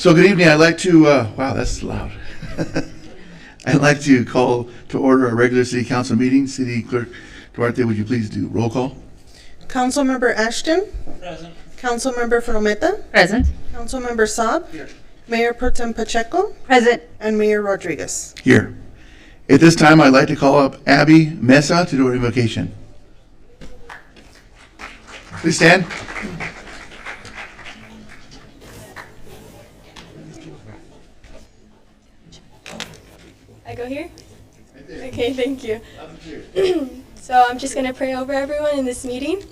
So good evening. I'd like to, wow, that's loud. I'd like to call to order our regular city council meeting. City Clerk Duarte, would you please do roll call? Councilmember Ashton. Present. Councilmember Frometa. Present. Councilmember Saab. Here. Mayor Pro Tem Pacheco. Present. And Mayor Rodriguez. Here. At this time, I'd like to call up Abby Mesa to do our invocation. Please stand. I go here? Okay, thank you. So I'm just going to pray over everyone in this meeting.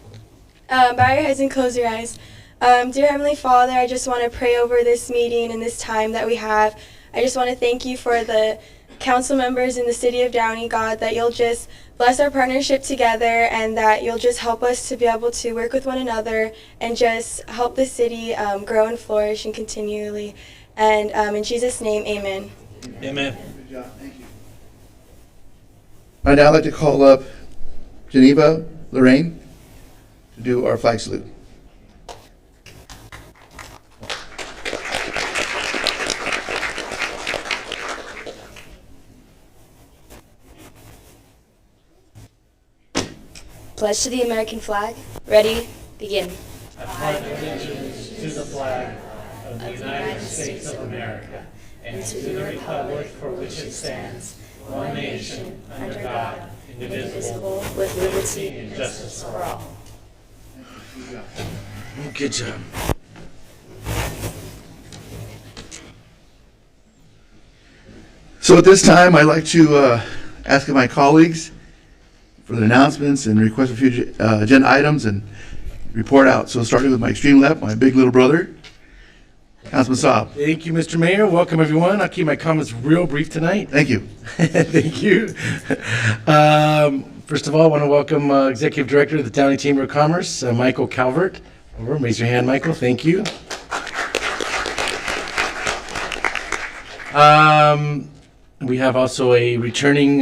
Bow your heads and close your eyes. Dear Heavenly Father, I just want to pray over this meeting and this time that we have. I just want to thank you for the council members in the city of Downey, God, that you'll just bless our partnership together and that you'll just help us to be able to work with one another and just help the city grow and flourish and continually. And in Jesus' name, amen. Amen. Good job. Thank you. I'd now like to call up Geneva Lorraine to do our flag salute. Pledge to the American flag. Ready? Begin. I pledge allegiance to the flag of the United States of America and to the republic for which it stands, one nation, under God, indivisible, with liberty and justice for all. Good job. So at this time, I'd like to ask my colleagues for the announcements and request for future agenda items and report out. So starting with my extreme left, my big little brother, Councilman Saab. Thank you, Mr. Mayor. Welcome, everyone. I'll keep my comments real brief tonight. Thank you. Thank you. First of all, I want to welcome Executive Director of the Downey Chamber of Commerce, Michael Calvert. Over. Raise your hand, Michael. Thank you. We have also a returning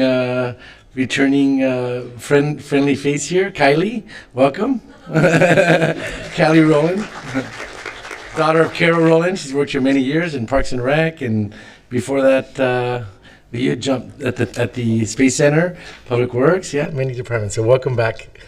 friendly face here, Kylie. Welcome. Kylie Rowland. Daughter of Carol Rowland. She's worked here many years in Parks and Rec, and before that, you had jumped at the Space Center, Public Works, many departments. So welcome back.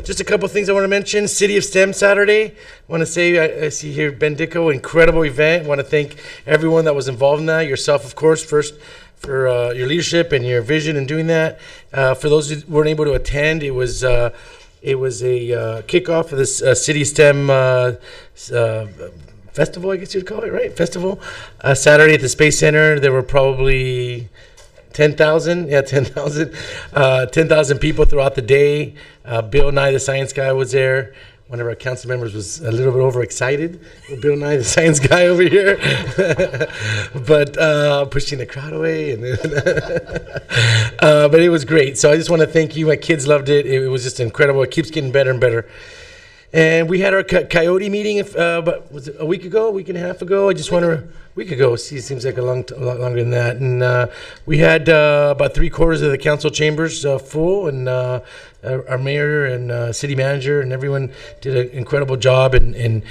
Just a couple things I want to mention. City of STEM Saturday. I want to say I see here Ben Dicko, incredible event. I want to thank everyone that was involved in that. Yourself, of course, first for your leadership and your vision in doing that. For those who weren't able to attend, it was a kickoff of this City STEM festival, I guess you'd call it, right? Festival. Saturday at the Space Center, there were probably 10,000. 10,000 people throughout the day. Bill Nye, the science guy, was there. One of our council members was a little bit overexcited with Bill Nye, the science guy over here, but pushing the crowd away. But it was great. So I just want to thank you. My kids loved it. It was just incredible. It keeps getting better and better. And we had our Coyote meeting, but was it a week ago, a week and a half ago? A week ago. See, it seems like a lot longer than that. And we had about 3/4 of the council chambers full, and our mayor and city manager and everyone did an incredible job in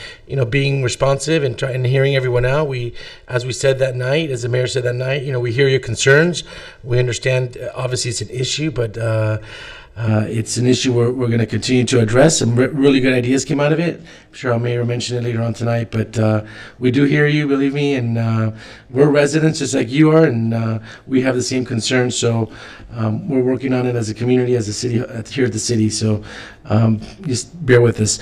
being responsive and hearing everyone out. As we said that night, as the mayor said that night, we hear your concerns. We understand, obviously, it's an issue, but it's an issue we're going to continue to address. Some really good ideas came out of it. I'm sure our mayor will mention it later on tonight, but we do hear you, believe me, and we're residents just like you are, and we have the same concerns. So we're working on it as a community, as a city, here at the city. So just bear with us.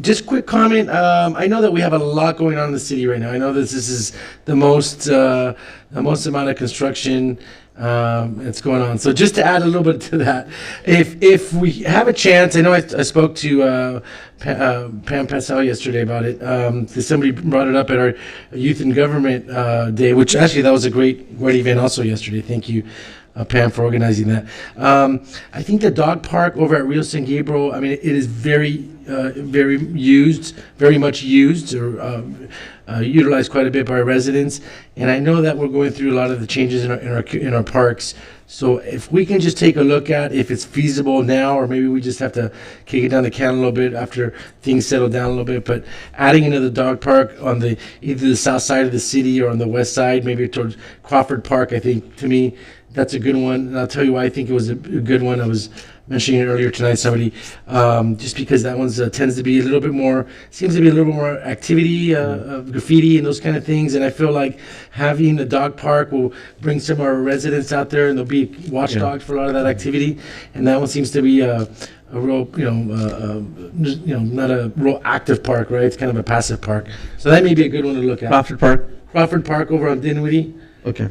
Just quick comment. I know that we have a lot going on in the city right now. I know that this is the most amount of construction that's going on. So just to add a little bit to that, if we have a chance, I know I spoke to Pam Passell yesterday about it. Somebody brought it up at our Youth and Government Day, which actually that was a great event also yesterday. Thank you, Pam, for organizing that. I think the dog park over at Rio San Gabriel, I mean, it is very very much used, or utilized quite a bit by residents. And I know that we're going through a lot of the changes in our parks. So if we can just take a look at if it's feasible now, or maybe we just have to kick it down the can a little bit after things settle down a little bit. But adding another dog park on either the south side of the city or on the west side, maybe towards Crawford Park, I think, to me, that's a good one. And I'll tell you why I think it was a good one. I was mentioning it earlier tonight, somebody, just because that one's tends to be a little bit more, seems to be a little more activity, graffiti and those kind of things. And I feel like having a dog park will bring some of our residents out there, and they'll be watchdogs for a lot of that activity. And that one seems to be a real, not a real active park, right? It's kind of a passive park. So that may be a good one to look at. Crawford Park? Crawford Park over on Dinwiddie. Okay.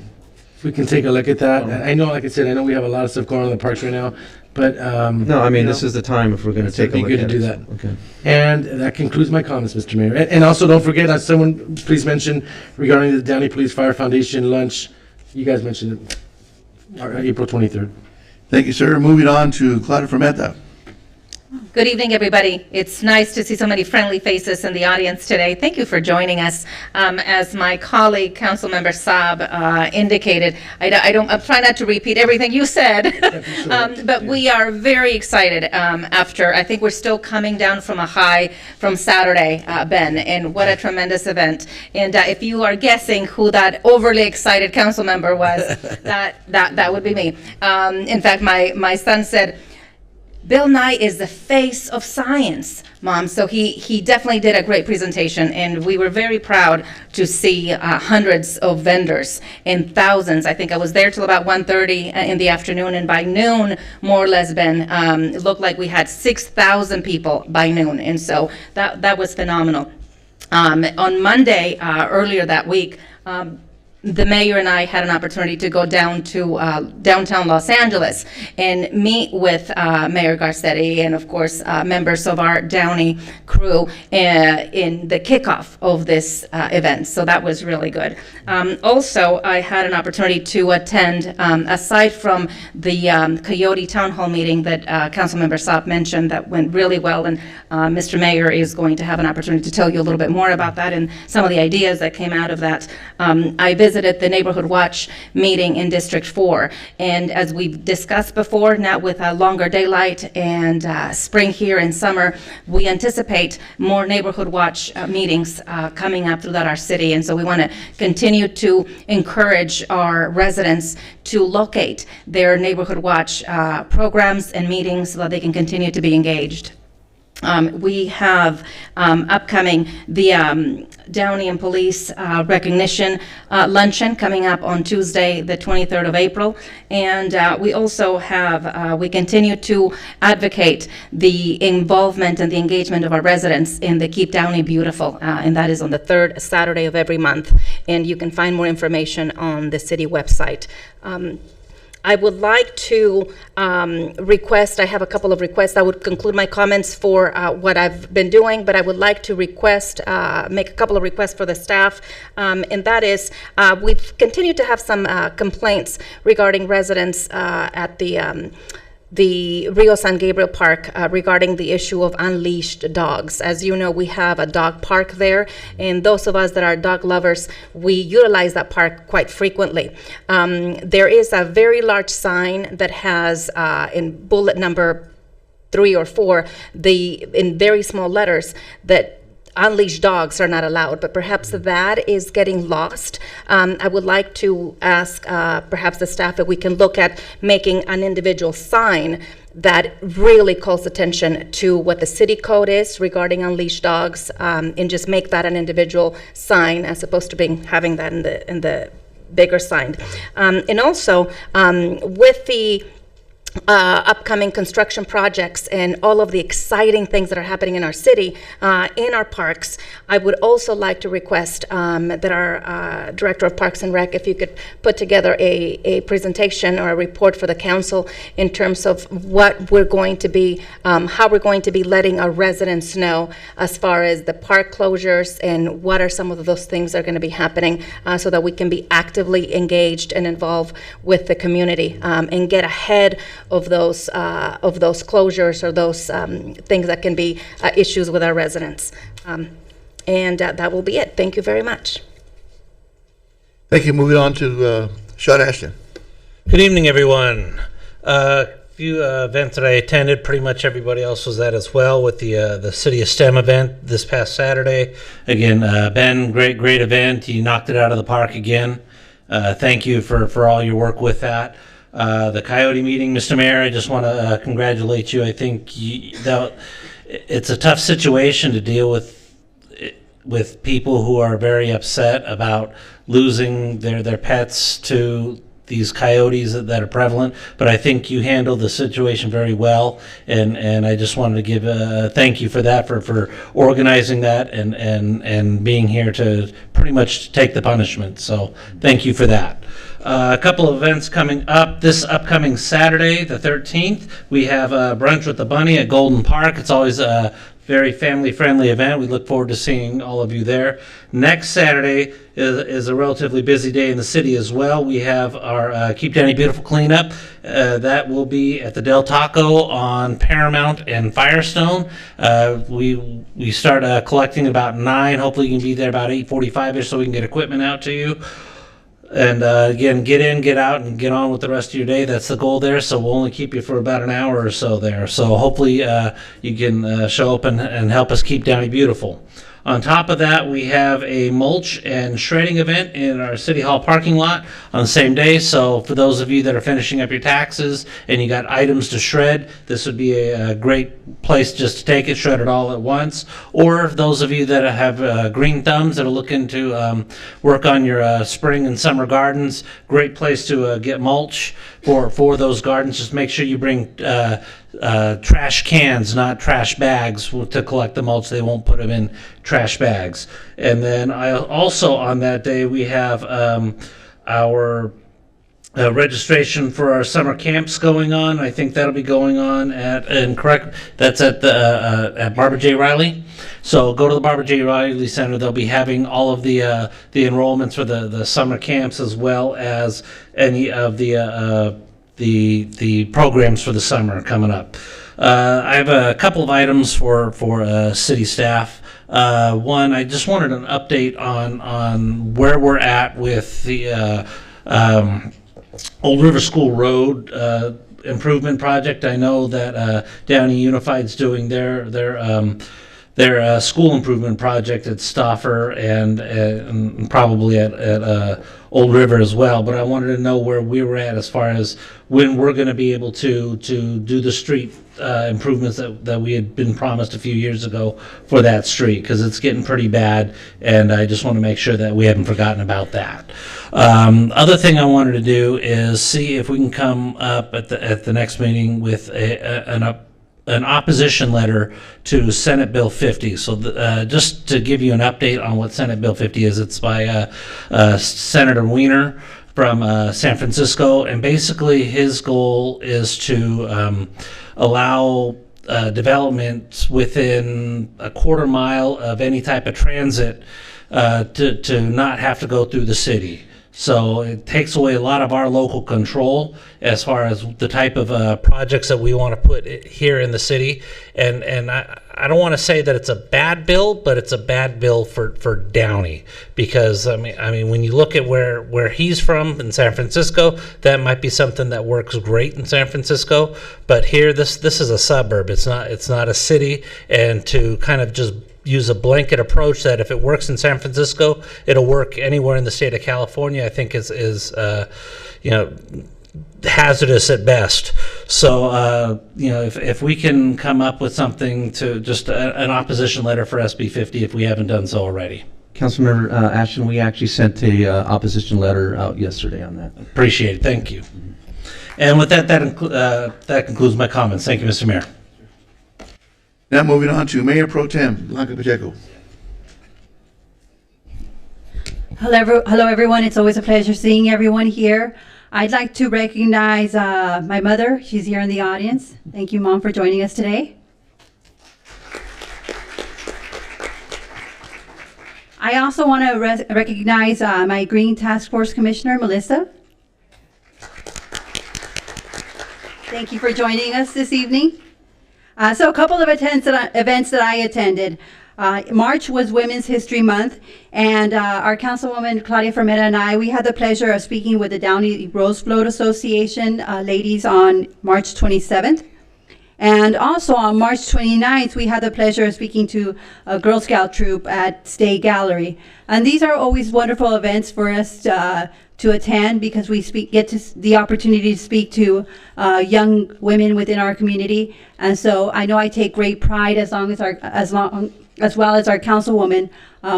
If we can take a look at that. I know, like I said, I know we have a lot of stuff going on in the parks right now, but No, I mean, this is the time if we're going to take a it'd look be at good it. to do that. Okay. And that concludes my comments, Mr. Mayor. And also, don't forget, someone please mention regarding the Downey Police Fire Foundation lunch. You guys mentioned it, April 23rd. Thank you, sir. Moving on to Claudia Fermenta. Good evening, everybody. It's nice to see so many friendly faces in the audience today. Thank you for joining us. As my colleague, Councilmember Saab, indicated, I'm trying not to repeat everything you said, but we are very excited after, I think we're still coming down from a high from Saturday, Ben, and what a tremendous event. And if you are guessing who that overly excited council member was, that would be me. In fact, my son said, Bill Nye is the face of science, Mom. So he definitely did a great presentation, and we were very proud to see hundreds of vendors and thousands. I think I was there till about 1:30 in the afternoon, and by noon, more or less, Ben, it looked like we had 6,000 people by noon, and so that was phenomenal. On Monday, earlier that week, the mayor and I had an opportunity to go down to downtown Los Angeles and meet with Mayor Garcetti and, of course, members of our Downey crew in the kickoff of this event. So that was really good. Also, I had an opportunity to attend, aside from the Coyote Town Hall meeting that Councilmember Saab mentioned that went really well, and Mr. Mayor is going to have an opportunity to tell you a little bit more about that and some of the ideas that came out of that. I visited the Neighborhood Watch meeting in District 4, and as we've discussed before, now with a longer daylight and spring here and summer, we anticipate more Neighborhood Watch meetings coming up throughout our city, and so we want to continue to encourage our residents to locate their Neighborhood Watch programs and meetings so that they can continue to be engaged. We have upcoming the Downey and Police Recognition Luncheon coming up on Tuesday, the 23rd of April. And we also have, we continue to advocate the involvement and the engagement of our residents in the Keep Downey Beautiful. And that is on the third Saturday of every month. And you can find more information on the city website. I would like to request, I have a couple of requests. I would conclude my comments for what I've been doing, but I would like to request, make a couple of requests for the staff. And that is, we've continued to have some complaints regarding residents at the Rio San Gabriel Park regarding the issue of unleashed dogs. As you know, we have a dog park there, and those of us that are dog lovers, we utilize that park quite frequently. There is a very large sign that has in bullet number 3 or 4, in very small letters, that unleashed dogs are not allowed, but perhaps that is getting lost. I would like to ask perhaps the staff if we can look at making an individual sign that really calls attention to what the city code is regarding unleashed dogs, and just make that an individual sign as opposed to having that in the bigger sign. And also with the upcoming construction projects and all of the exciting things that are happening in our city, in our parks, I would also like to request that our Director of Parks and Rec, if you could put together a presentation or a report for the council in terms of what we're going to be, how we're going to be letting our residents know as far as the park closures and what are some of those things that are going to be happening, so that we can be actively engaged and involved with the community and get ahead of those closures or those things that can be issues with our residents. And that will be it. Thank you very much. Thank you. Moving on to Sean Ashton. Good evening, everyone. Few events that I attended, pretty much everybody else was at as well, with the City of STEM event this past Saturday. Again, Ben, great event. You knocked it out of the park again. Thank you for all your work with that. The Coyote meeting, Mr. Mayor, I just want to congratulate you. I think it's a tough situation to deal with people who are very upset about losing their pets to these coyotes that are prevalent, but I think you handled the situation very well, and I just wanted to give a thank you for that, for organizing that and being here to pretty much take the punishment. So thank you for that. A couple of events coming up. This upcoming Saturday, the 13th, we have Brunch with the Bunny at Golden Park. It's always a very family-friendly event. We look forward to seeing all of you there. Next Saturday is a relatively busy day in the city as well. We have our Keep Downey Beautiful cleanup. That will be at the Del Taco on Paramount and Firestone. We start collecting about 9. Hopefully you can be there about 8:45ish so we can get equipment out to you. And again, get in, get out, and get on with the rest of your day. That's the goal there. So we'll only keep you for about an hour or so there. So hopefully you can show up and help us keep Downey beautiful. On top of that, we have a mulch and shredding event in our City Hall parking lot on the same day. So for those of you that are finishing up your taxes and you got items to shred, this would be a great place just to take it, shred it all at once. Or those of you that have green thumbs that are looking to work on your spring and summer gardens, great place to get mulch for those gardens. Just make sure you bring trash cans, not trash bags, to collect the mulch. They won't put them in trash bags. And then also on that day we have our registration for our summer camps going on. I think that'll be going on that's at at Barbara J. Riley. So go to the Barbara J. Riley Center. They'll be having all of the enrollments for the summer camps, as well as any of the programs for the summer coming up. I have a couple of items for city staff. One, I just wanted an update on where we're at with the Old River School Road improvement project. I know that Downey Unified's doing their school improvement project at Stauffer and probably at Old River as well, but I wanted to know where we were at as far as when we're going to be able to do the street improvements that we had been promised a few years ago for that street, because it's getting pretty bad, and I just want to make sure that we haven't forgotten about that. Other thing I wanted to do is see if we can come up at the next meeting with an opposition letter to Senate Bill 50. So just to give you an update on what Senate Bill 50 is, it's by Senator Wiener from San Francisco, and basically his goal is to allow development within a quarter mile of any type of transit to not have to go through the city. So it takes away a lot of our local control as far as the type of projects that we want to put here in the city. And I don't want to say that it's a bad bill, but it's a bad bill for Downey, because I mean when you look at where he's from in San Francisco, that might be something that works great in San Francisco, but here this is a suburb. It's not a city, and to kind of just use a blanket approach that if it works in San Francisco, it'll work anywhere in the state of California, I think is hazardous at best. So if we can come up with something to just an opposition letter for SB 50, if we haven't done so already. Councilmember Ashton, we actually sent a opposition letter out yesterday on that. Appreciate it. Thank you. And with that concludes my comments. Thank you, Mr. Mayor. Now moving on to Mayor Pro Tem Blanca Pacheco. Hello, everyone. It's always a pleasure seeing everyone here. I'd like to recognize my mother. She's here in the audience. Thank you, Mom, for joining us today. I also want to recognize my Green Task Force Commissioner, Melissa. Thank you for joining us this evening. So a couple of events that I attended. March was Women's History Month, and our Councilwoman Claudia Fermetta and I, we had the pleasure of speaking with the Downey Rose Float Association ladies on March 27th. And also on March 29th, we had the pleasure of speaking to a Girl Scout troop at State Gallery. And these are always wonderful events for us to attend, because we get the opportunity to speak to young women within our community. And so I know I take great pride, as well as our councilwoman,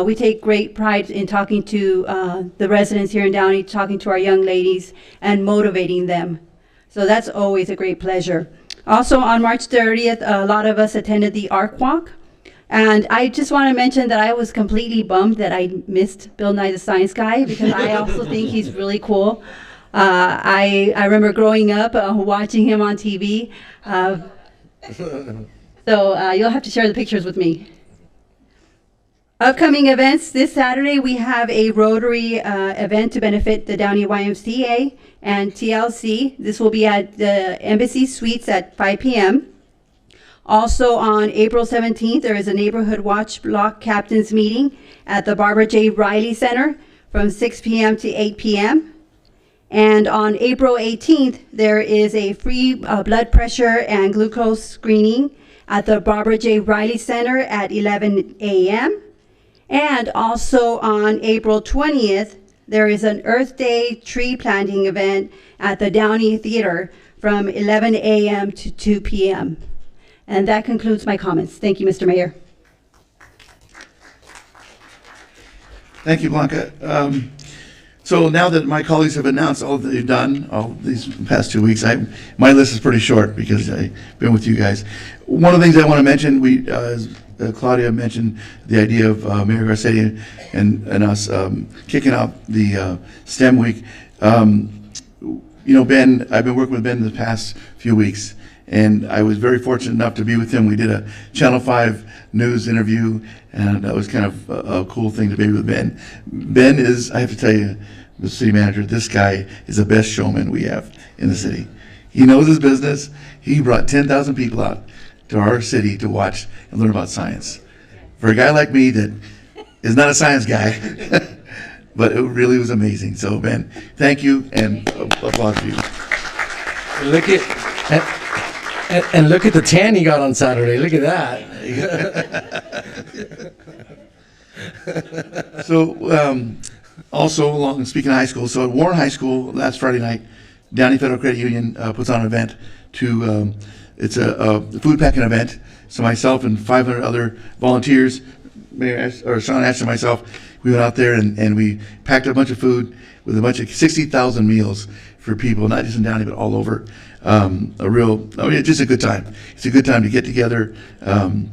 we take great pride in talking to the residents here in Downey, talking to our young ladies and motivating them. So that's always a great pleasure. Also on March 30th, a lot of us attended the Arc Walk. And I just want to mention that I was completely bummed that I missed Bill Nye the Science Guy, because I also think he's really cool. I remember growing up watching him on TV. So you'll have to share the pictures with me. Upcoming events, this Saturday we have a Rotary event to benefit the Downey YMCA and TLC. This will be at the Embassy Suites at 5 p.m. Also on April 17th, there is a Neighborhood Watch Block Captains Meeting at the Barbara J. Riley Center from 6 p.m. to 8 p.m. And on April 18th, there is a free blood pressure and glucose screening at the Barbara J. Riley Center at 11 a.m. And also on April 20th, there is an Earth Day tree planting event at the Downey Theater from 11 a.m. to 2 p.m. And that concludes my comments. Thank you, Mr. Mayor. Thank you, Blanca. So now that my colleagues have announced all that they've done all these past 2 weeks, my list is pretty short because I've been with you guys. One of the things I want to mention, Claudia mentioned the idea of Mayor Garcetti and us kicking out the STEM week. Ben, I've been working with Ben the past few weeks, and I was very fortunate enough to be with him. We did a Channel 5 news interview, and that was kind of a cool thing to be with Ben. Ben is, I have to tell you, the city manager, this guy is the best showman we have in the city. He knows his business. He brought 10,000 people out to our city to watch and learn about science. For a guy like me that is not a science guy, but it really was amazing. So Ben, thank you, and applause to you. Look at the tan he got on Saturday. Look at that. So also, speaking of high school, so at Warren High School last Friday night, Downey Federal Credit Union puts on an event to, it's a food packing event. So myself and 500 other volunteers, Sean Ash and myself, we went out there and we packed a bunch of food with a bunch of 60,000 meals for people, not just in Downey, but all over. Just a good time. It's a good time to get together. And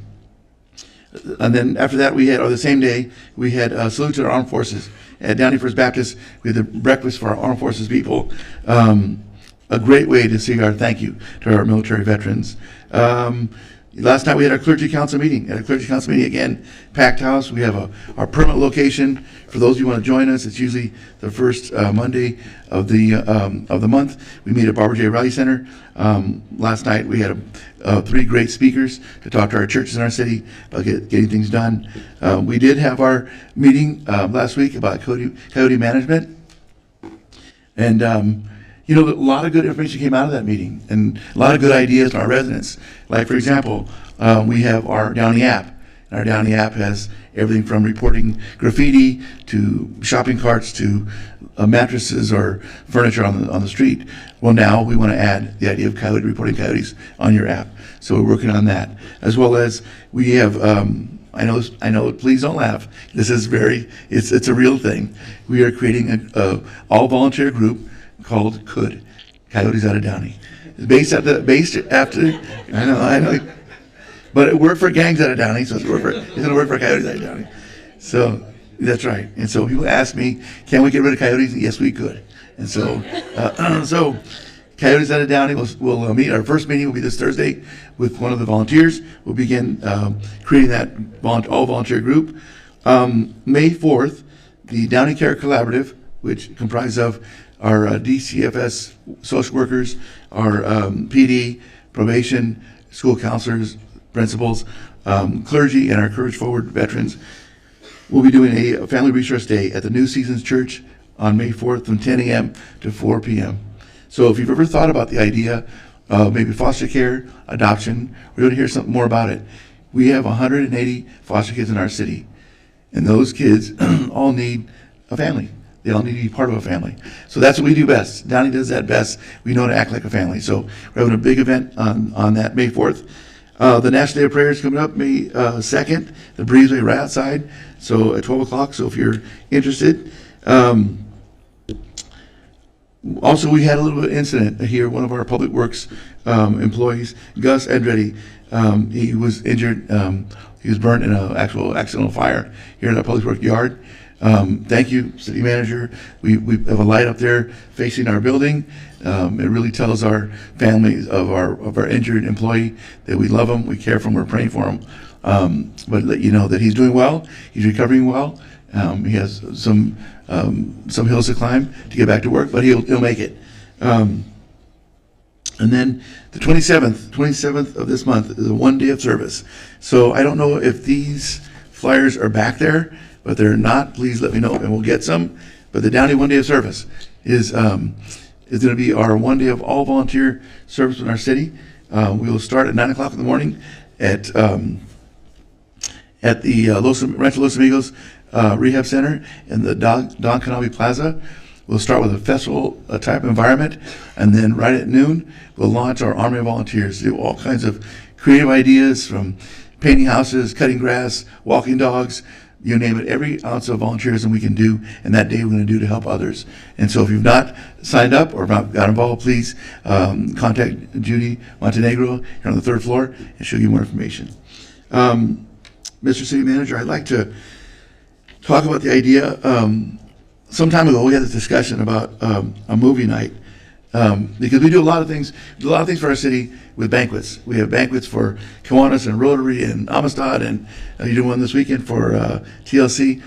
then after that, the same day, we had a salute to our armed forces. At Downey First Baptist, we had the breakfast for our armed forces people. A great way to say our thank you to our military veterans. Last night we had our clergy council meeting. At a clergy council meeting, again, packed house. We have our permanent location. For those of you who want to join us, it's usually the first Monday of the month. We meet at Barbara J. Riley Center. Last night we had 3 great speakers to talk to our churches in our city about getting things done. We did have our meeting last week about coyote management. And a lot of good information came out of that meeting, and a lot of good ideas from our residents. Like, for example, we have our Downey app. And our Downey app has everything from reporting graffiti to shopping carts to mattresses or furniture on the street. Well, now we want to add the idea of reporting coyotes on your app. So we're working on that, as well as we have. I know. Please don't laugh. This is it's a real thing. We are creating a all volunteer group called Coyotes Out of Downey. It's based after. I know. But it worked for gangs out of Downey, so it's going to work for Coyotes Out of Downey. So that's right. And so people ask me, can we get rid of coyotes? Yes, we could. And so, Coyotes Out of Downey will meet. Our first meeting will be this Thursday with one of the volunteers. We'll begin creating that all volunteer group. May 4th, the Downey Care Collaborative, which comprises of our DCFS social workers, our PD, probation, school counselors, principals, clergy, and our Courage Forward veterans. We'll be doing a Family Resource Day at the New Seasons Church on May 4th from 10 a.m. to 4 p.m. So if you've ever thought about the idea of maybe foster care, adoption, we're going to hear something more about it. We have 180 foster kids in our city, and those kids all need a family. They all need to be part of a family. So that's what we do best. Downey does that best. We know how to act like a family. So we're having a big event on that May 4th. The National Day of Prayer is coming up May 2nd. The breezeway right outside, so at 12 o'clock. So if you're interested. Also, we had a little bit of incident here. One of our public works employees, Gus Andretti, he was injured. He was burned in an actual accidental fire here in our public work yard. Thank you, city manager. We have a light up there facing our building. It really tells our families of our injured employee that we love him, we care for him, we're praying for him. But let you know that he's doing well, he's recovering well. He has some hills to climb to get back to work, but he'll make it. And then the 27th of this month is a 1 day of service. So I don't know if these flyers are back there, but they're not. Please let me know and we'll get some. But the Downey 1 day of service is going to be our 1 day of all volunteer service in our city. We will start at 9 o'clock in the morning at the Rancho Los Amigos Rehab Center in the Don Canavi Plaza. We'll start with a festival type environment, and then right at noon, we'll launch our Army of Volunteers. Do all kinds of creative ideas, from painting houses, cutting grass, walking dogs, you name it. Every ounce of volunteerism we can do, and that day we're going to do to help others. And so if you've not signed up or not got involved, please contact Judy Montenegro here on the 3rd floor, and she'll give you more information. Mr. City Manager, I'd like to talk about the idea. Some time ago, we had this discussion about a movie night, because we do a lot of things. We do a lot of things for our city with banquets. We have banquets for Kiwanis and Rotary and Amistad, and you're doing one this weekend for TLC.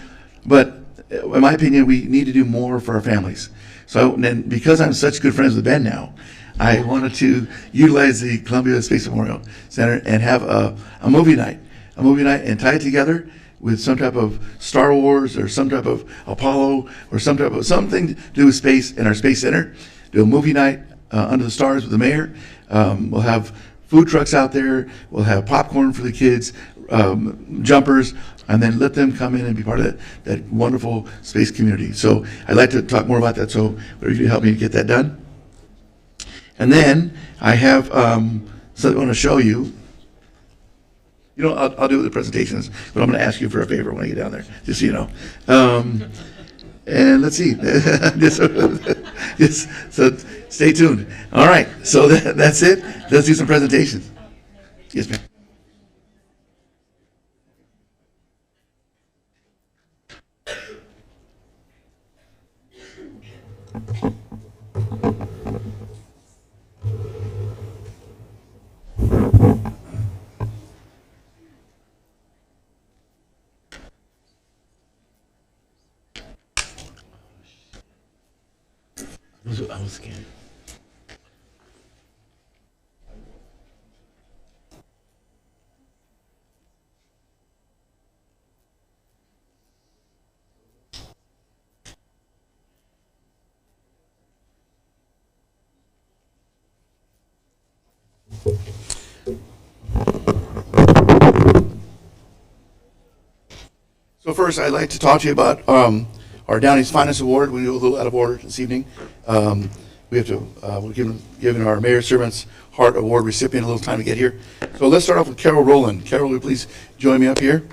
But in my opinion, we need to do more for our families. So, and because I'm such good friends with Ben now, I wanted to utilize the Columbia Space Memorial Center and have a movie night, and tie it together with some type of Star Wars or some type of Apollo or some type of something to do with space in our space center. Do a movie night under the stars with the mayor. We'll have food trucks out there. We'll have popcorn for the kids, jumpers, and then let them come in and be part of that wonderful space community. So I'd like to talk more about that. So whatever you can help me get that done. And then I have something I want to show you. You know, I'll do the presentations, but I'm going to ask you for a favor when I get down there, just so you know. And let's see. So stay tuned. All right, so that's it. Let's do some presentations. Yes, ma'am. I was scared. So first, I'd like to talk to you about our Downey's Finest Award. We do a little out of order this evening. We have to, we're giving our Mayor Servant's Heart Award recipient a little time to get here. So let's start off with Carol Rowland. Carol, will you please join me up here?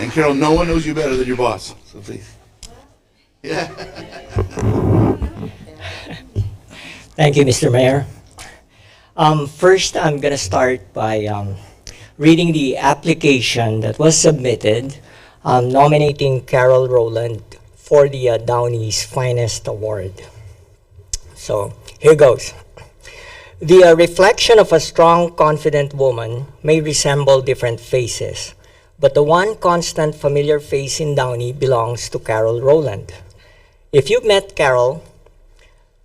And Carol, no one knows you better than your boss, so please. Yeah. Thank you, Mr. Mayor. First, I'm going to start by reading the application that was submitted nominating Carol Rowland for the Downey's Finest Award. So here goes. The reflection of a strong, confident woman may resemble different faces, but the one constant familiar face in Downey belongs to Carol Rowland. If you've met Carol,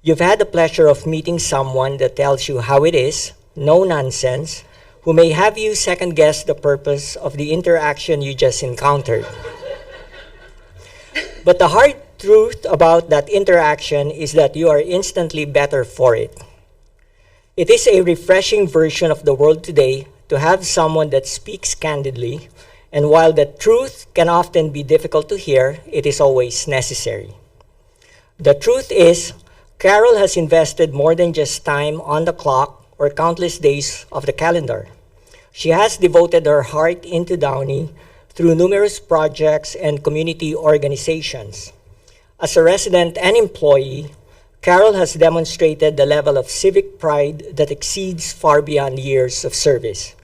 you've had the pleasure of meeting someone that tells you how it is, no nonsense, who may have you second guess the purpose of the interaction you just encountered. But the hard truth about that interaction is that you are instantly better for it. It is a refreshing version of the world today to have someone that speaks candidly, and while the truth can often be difficult to hear, it is always necessary. The truth is, Carol has invested more than just time on the clock or countless days of the calendar. She has devoted her heart into Downey through numerous projects and community organizations. As a resident and employee, Carol has demonstrated the level of civic pride that exceeds far beyond years of service.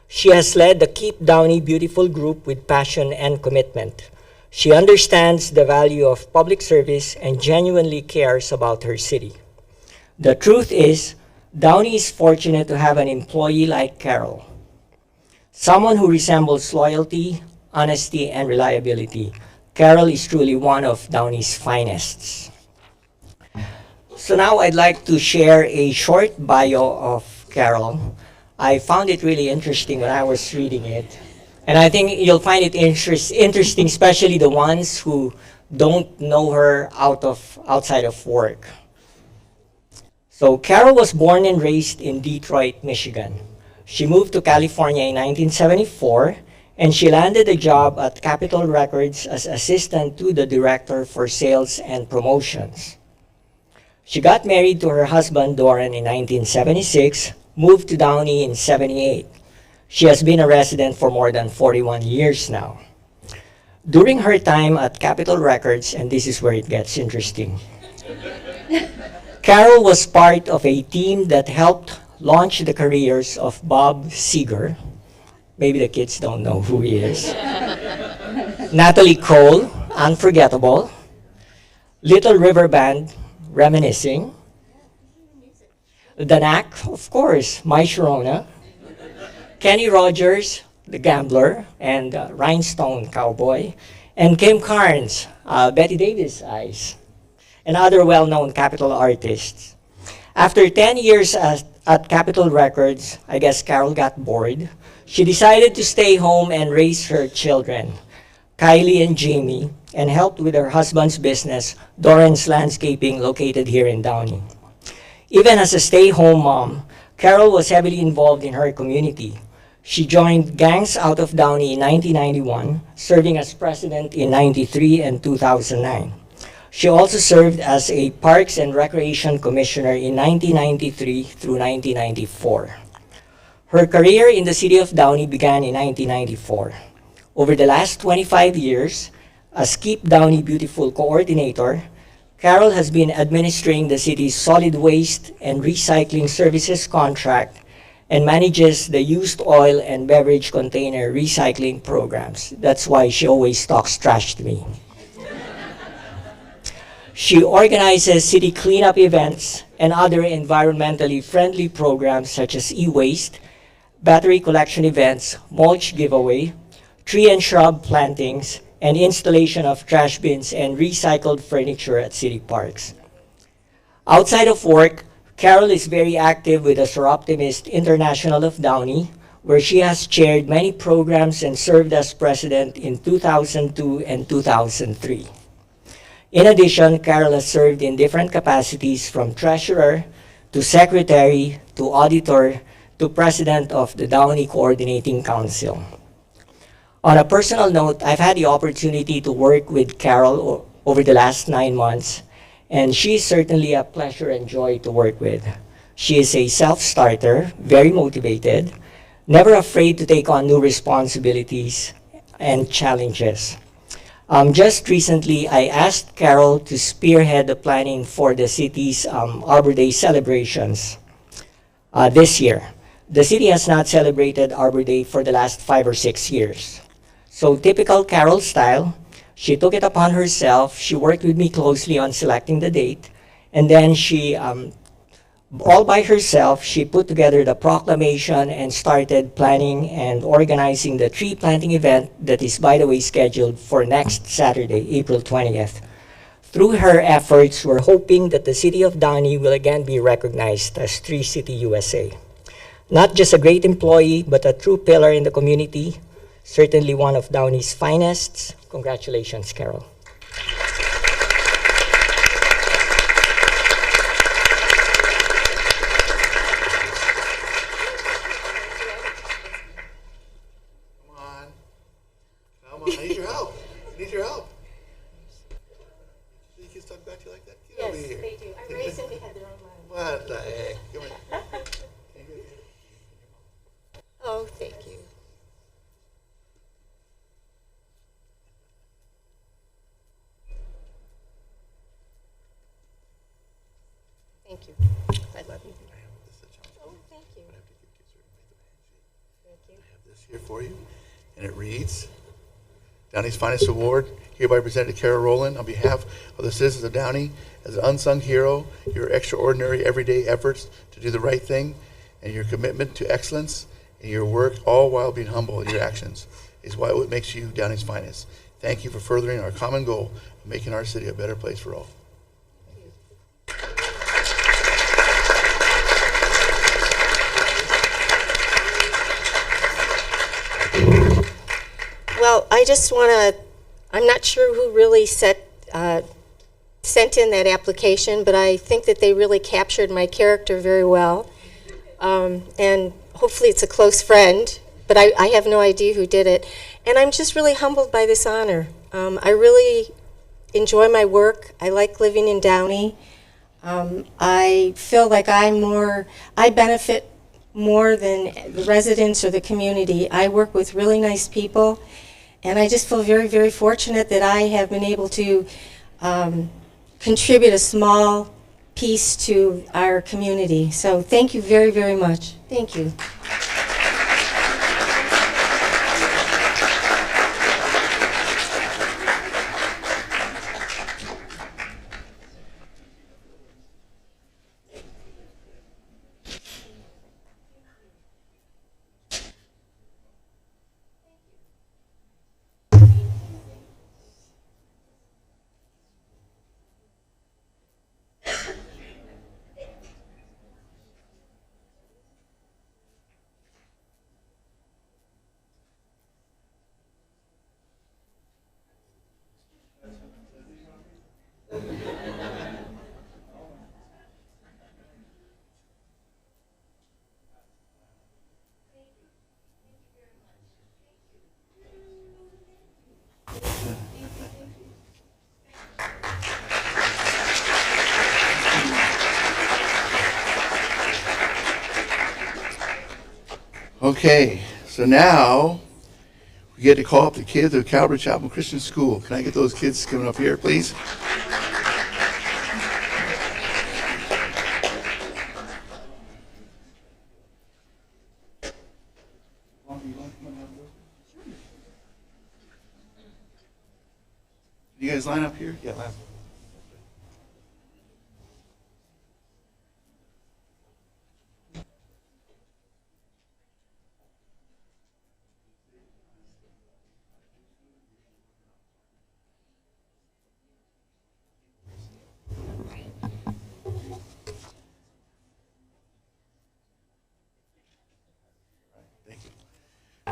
She has led the Keep Downey Beautiful group with passion and commitment. She understands the value of public service and genuinely cares about her city. The truth is, Downey is fortunate to have an employee like Carol. Someone who resembles loyalty, honesty, and reliability. Carol is truly one of Downey's finest. So now I'd like to share a short bio of Carol. I found it really interesting when I was reading it. And I think you'll find it interesting, especially the ones who don't know her outside of work. So Carol was born and raised in Detroit, Michigan. She moved to California in 1974, and she landed a job at Capitol Records as assistant to the director for sales and promotions. She got married to her husband, Doran, in 1976, moved to Downey in 78. She has been a resident for more than 41 years now. During her time at Capitol Records, and this is where it gets interesting, Carol was part of a team that helped launch the careers of Bob Seger. Maybe the kids don't know who he is. Natalie Cole, Unforgettable. Little River Band, Reminiscing. The Knack, of course, My Sharona. Kenny Rogers, The Gambler, and Rhinestone Cowboy. And Kim Carnes, Betty Davis Eyes, and other well-known Capitol artists. After 10 years at Capitol Records, I guess Carol got bored. She decided to stay home and raise her children, Kylie and Jamie, and helped with her husband's business, Doran's Landscaping, located here in Downey. Even as a stay-home mom, Carol was heavily involved in her community. She joined gangs out of Downey in 1991, serving as president in 1993 and 2009. She also served as a Parks and Recreation Commissioner in 1993 through 1994. Her career in the city of Downey began in 1994. Over the last 25 years, as Keep Downey Beautiful coordinator, Carol has been administering the city's solid waste and recycling services contract and manages the used oil and beverage container recycling programs. That's why she always talks trash to me. She organizes city cleanup events and other environmentally friendly programs such as e-waste, battery collection events, mulch giveaway, tree and shrub plantings, and installation of trash bins and recycled furniture at city parks. Outside of work, Carol is very active with the Soroptimist International of Downey, where she has chaired many programs and served as president in 2002 and 2003. In addition, Carol has served in different capacities from treasurer to secretary to auditor to president of the Downey Coordinating Council. On a personal note, I've had the opportunity to work with Carol over the last 9 months, and she is certainly a pleasure and joy to work with. She is a self-starter, very motivated, never afraid to take on new responsibilities and challenges. Just recently, I asked Carol to spearhead the planning for the city's Arbor Day celebrations this year. The city has not celebrated Arbor Day for the last 5 or 6 years. So typical Carol style, she took it upon herself. She worked with me closely on selecting the date, and then she all by herself, she put together the proclamation and started planning and organizing the tree planting event that is, by the way, scheduled for next Saturday, April 20th. Through her efforts, we're hoping that the city of Downey will again be recognized as Tree City USA. Not just a great employee, but a true pillar in the community, certainly one of Downey's finest. Congratulations, Carol. Come on, I need your help. I need your help. The kids talk back to you like that? Get over here. They do. I recently had the wrong mind. What the heck? Come on. Oh, thank you. Thank you. I love you. Oh, thank you. Thank you. I have this here for you, and it reads, Downey's Finest Award, hereby presented to Kara Rowland on behalf of the citizens of Downey. As an unsung hero, your extraordinary everyday efforts to do the right thing and your commitment to excellence in your work, all while being humble in your actions, is what makes you Downey's finest. Thank you for furthering our common goal of making our city a better place for all. Well, I just want to, I'm not sure who really sent in that application, but I think that they really captured my character very well. And hopefully it's a close friend, but I have no idea who did it. And I'm just really humbled by this honor. I really enjoy my work. I like living in Downey. I feel like I benefit more than the residents or the community. I work with really nice people, and I just feel very, very fortunate that I have been able to contribute a small piece to our community. So thank you very, very much. Thank you. Okay, so now we get to call up the kids of Calvary Chapel Christian School. Can I get those kids coming up here, please? You guys line up here? Yeah, line up.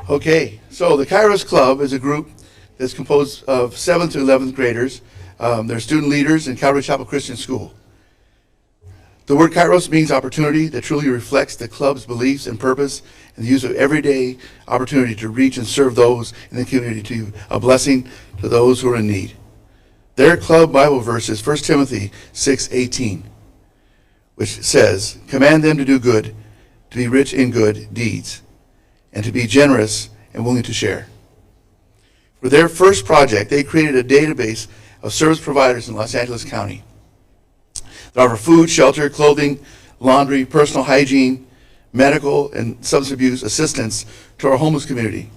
Okay, so the Kairos Club is a group that's composed of 7th to 11th graders. They're student leaders in Calvary Chapel Christian School. The word Kairos means opportunity that truly reflects the club's beliefs and purpose and the use of everyday opportunity to reach and serve those in the community, to be a blessing to those who are in need. Their club Bible verse is 1 Timothy 6:18, which says, "Command them to do good, to be rich in good deeds, and to be generous and willing to share." For their first project, they created a database of service providers in Los Angeles County that offer food, shelter, clothing, laundry, personal hygiene, medical, and substance abuse assistance to our homeless community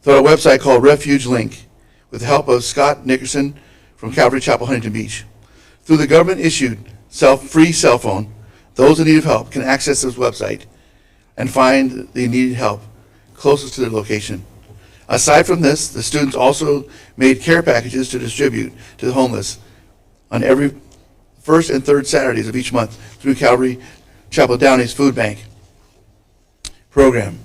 through a website called Refuge Link, with the help of Scott Nickerson from Calvary Chapel, Huntington Beach. Through the government-issued free cell phone, Those in need of help can access this website and find the needed help closest to their location. Aside from this, the students also made care packages to distribute to the homeless on every first and third Saturdays of each month through Calvary Chapel Downey's Food Bank program,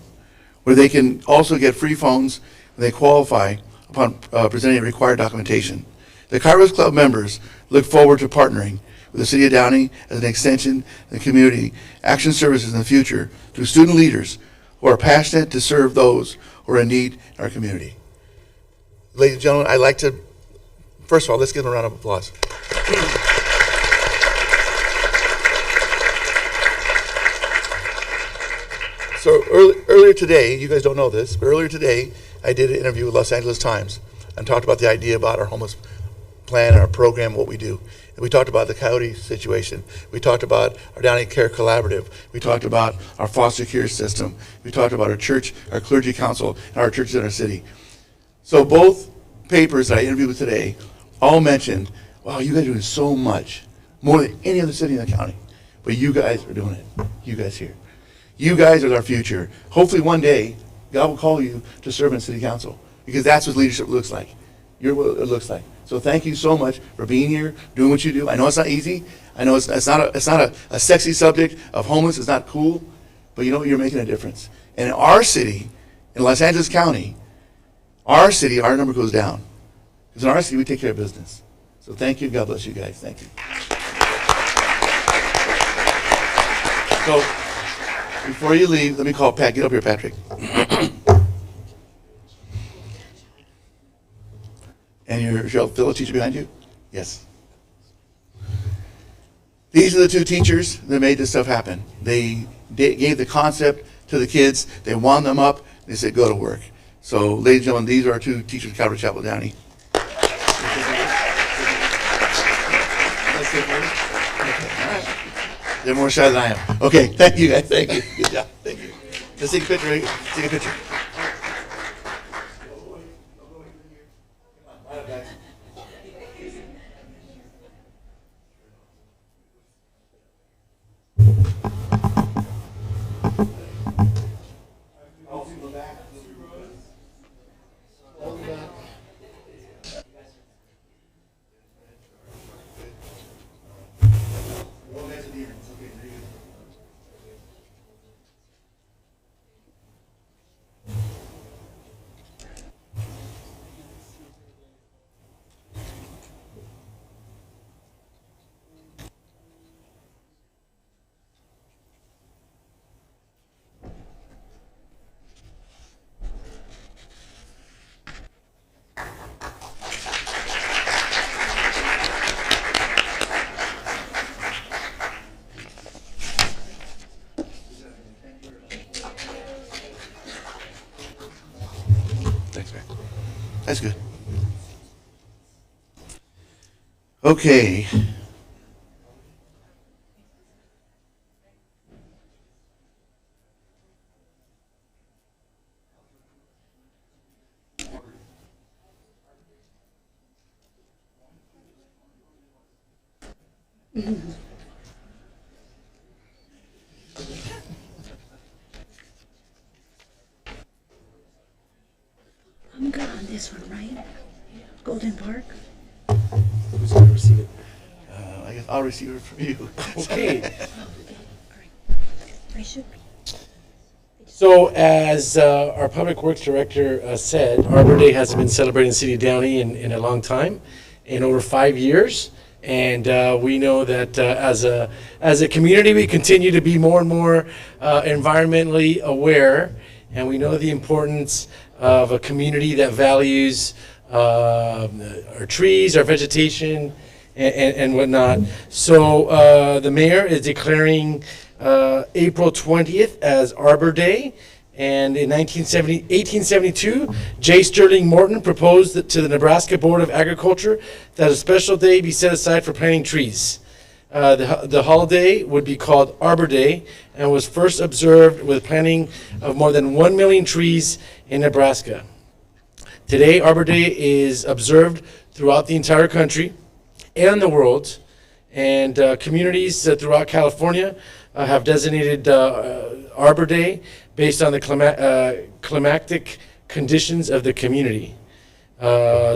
where they can also get free phones when they qualify upon presenting required documentation. The Kairos Club members look forward to partnering with the City of Downey as an extension of the community action services in the future through student leaders who are passionate to serve those who are in need in our community. Ladies and gentlemen, I'd like to, first of all, let's give them a round of applause. So earlier today, you guys don't know this, but earlier today, I did an interview with Los Angeles Times and talked about the idea about our homeless plan, our program, what we do. And we talked about the Coyote situation. We talked about our Downey Care Collaborative. We talked about our foster care system. We talked about our church, our clergy council, and our churches in our city. So both papers that I interviewed with today all mentioned, wow, you guys are doing so much, more than any other city in the county. But you guys are doing it. You guys here. You guys are our future. Hopefully one day, God will call you to serve in city council, because that's what leadership looks like. You're what it looks like. So thank you so much for being here, doing what you do. I know it's not easy. I know it's not a sexy subject of homeless. It's not cool, but you know what? You're making a difference. And in our city, in Los Angeles County, our city, our number goes down. Because in our city, we take care of business. So thank you. God bless you guys. Thank you. So before you leave, let me call Pat. Get up here, Patrick. And your fellow teacher behind you? Yes. These are the two teachers that made this stuff happen. They gave the concept to the kids. They wound them up. They said, go to work. So, ladies and gentlemen, these are our two teachers at Calvary Chapel Downey. They're more shy than I am. Okay, thank you guys. Thank you. Good job. Thank you. Let's take a picture. Take a picture. That's good. Okay. I'm good on this one, right? Golden Park? Who's going to receive it? I guess I'll receive it from you. Okay. I should be. So, as our Public Works Director said, Arbor Day hasn't been celebrated in the City of Downey in a long time, in over 5 years. And we know that as a community, we continue to be more and more environmentally aware, and we know the importance of a community that values our trees, our vegetation, and whatnot. So the mayor is declaring April 20th as Arbor Day. And in 1872, J. Sterling Morton proposed to the Nebraska Board of Agriculture that a special day be set aside for planting trees. The holiday would be called Arbor Day and was first observed with planting of more than 1 million trees in Nebraska. Today, Arbor Day is observed throughout the entire country and the world. And communities throughout California have designated Arbor Day based on the climatic conditions of the community.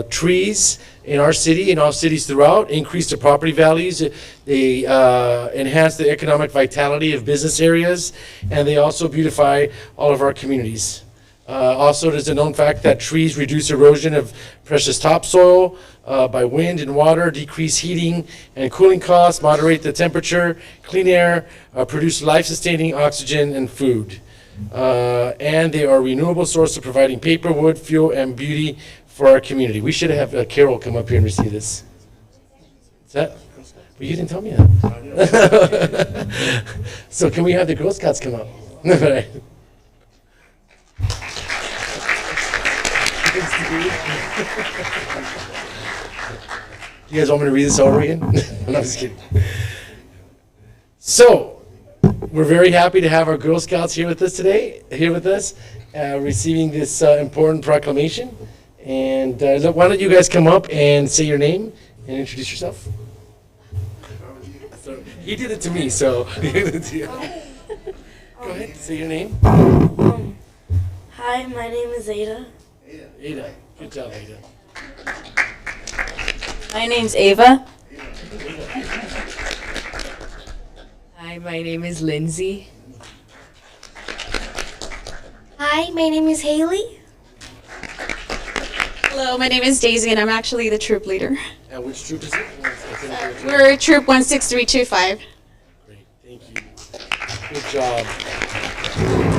Trees in our city and all cities throughout increase the property values. They enhance the economic vitality of business areas, and they also beautify all of our communities. Also, it is a known fact that trees reduce erosion of precious topsoil by wind and water, decrease heating and cooling costs, moderate the temperature, clean air, produce life-sustaining oxygen and food. And they are a renewable source of providing paper, wood, fuel, and beauty for our community. We should have Carol come up here and receive this. Is that? Well, you didn't tell me that. So can we have the Girl Scouts come up? You guys want me to read this over again? I'm just kidding. So, we're very happy to have our Girl Scouts here with us today, receiving this important proclamation. And why don't you guys come up and say your name and introduce yourself? He did it to me, so go ahead, say your name. Hi, my name is Ada. Ada, good job, Ada. My name's Ava. Hi, my name is Lindsay. Hi, my name is Haley. Hello, my name is Daisy, and I'm actually the troop leader. And which troop is it? We're Troop 16325. Great, thank you. Good job.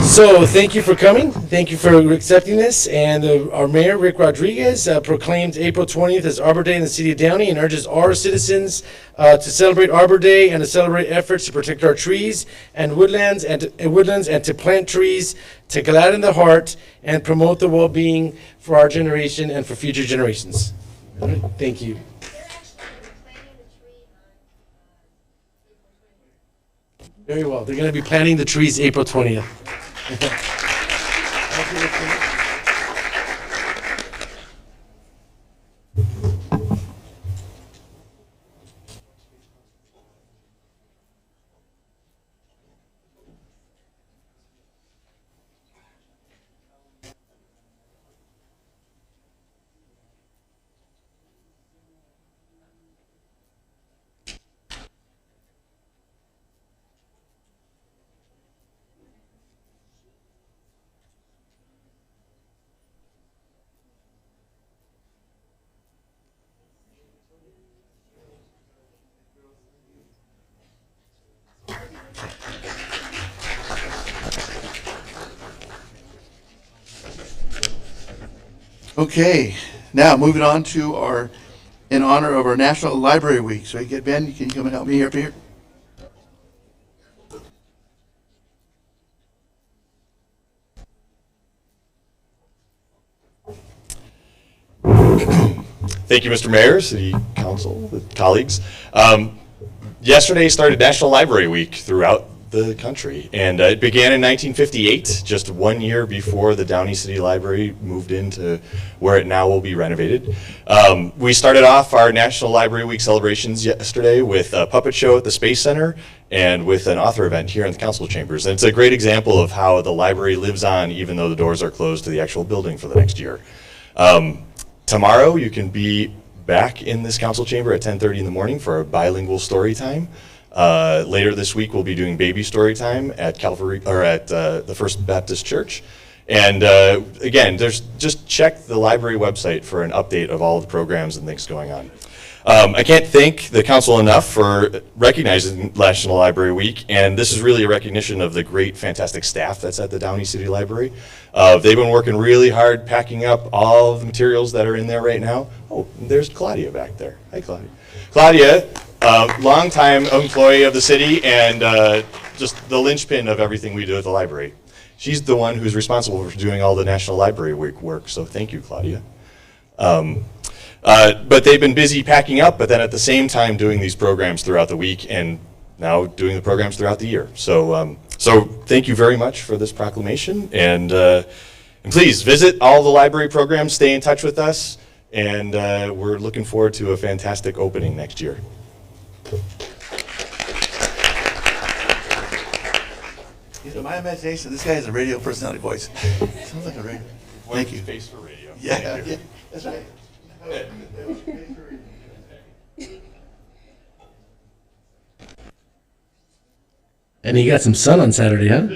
So, thank you for coming. Thank you for accepting this. And our mayor, Rick Rodriguez, proclaimed April 20th as Arbor Day in the city of Downey and urges our citizens to celebrate Arbor Day and to celebrate efforts to protect our trees and woodlands and to plant trees to gladden the heart and promote the well-being for our generation and for future generations. All right, thank you. Very well. They're going to be planting the trees April 20th. Okay, now moving on to in honor of our National Library Week. So I get Ben, can you come and help me up here? Thank you, Mr. Mayor, City Council, colleagues. Yesterday started National Library Week throughout the country, and it began in 1958, just 1 year before the Downey City Library moved into where it now will be renovated. We started off our National Library Week celebrations yesterday with a puppet show at the Space Center and with an author event here in the council chambers. And it's a great example of how the library lives on even though the doors are closed to the actual building for the next year. Tomorrow you can be back in this council chamber at 10:30 in the morning for a bilingual story time. Later this week, we'll be doing baby story time at Calvary or at the First Baptist Church. And again, just check the library website for an update of all the programs and things going on. I can't thank the council enough for recognizing National Library Week, and this is really a recognition of the great, fantastic staff that's at the Downey City Library. They've been working really hard packing up all of the materials that are in there right now. Oh, there's Claudia back there. Hi, Claudia. Claudia, longtime employee of the city and just the linchpin of everything we do at the library. She's the one who's responsible for doing all the National Library Week work, so thank you, Claudia. But they've been busy packing up, but then at the same time doing these programs throughout the week and now doing the programs throughout the year. So, so thank you very much for this proclamation, and please visit all the library programs, stay in touch with us, and we're looking forward to a fantastic opening next year. You know, my imagination, this guy has a radio personality voice. Sounds like a radio. Thank you. Face for radio. Yeah, Thank you. yeah, that's right. And you got some sun on Saturday, huh?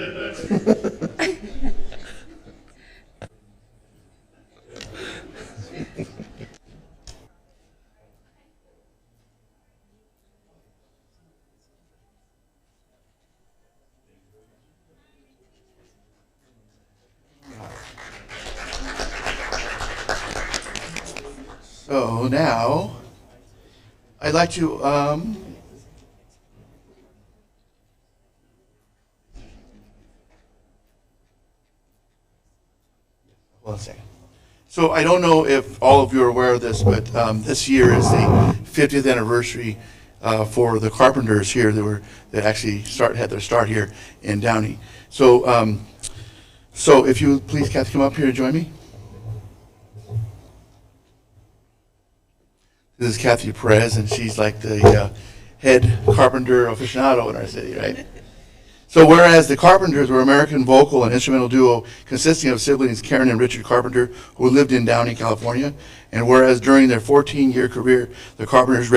So now, I'd like to, hold on a second. So I don't know if all of you are aware of this, but this year is the 50th anniversary for the carpenters here that actually had their start here in Downey. So, so if you would please, Kathy, come up here and join me. This is Kathy Perez, and she's like the head carpenter aficionado in our city, right? So whereas the Carpenters were an American vocal and instrumental duo consisting of siblings Karen and Richard Carpenter, who lived in Downey, California, and whereas during their 14-year career, the Carpenters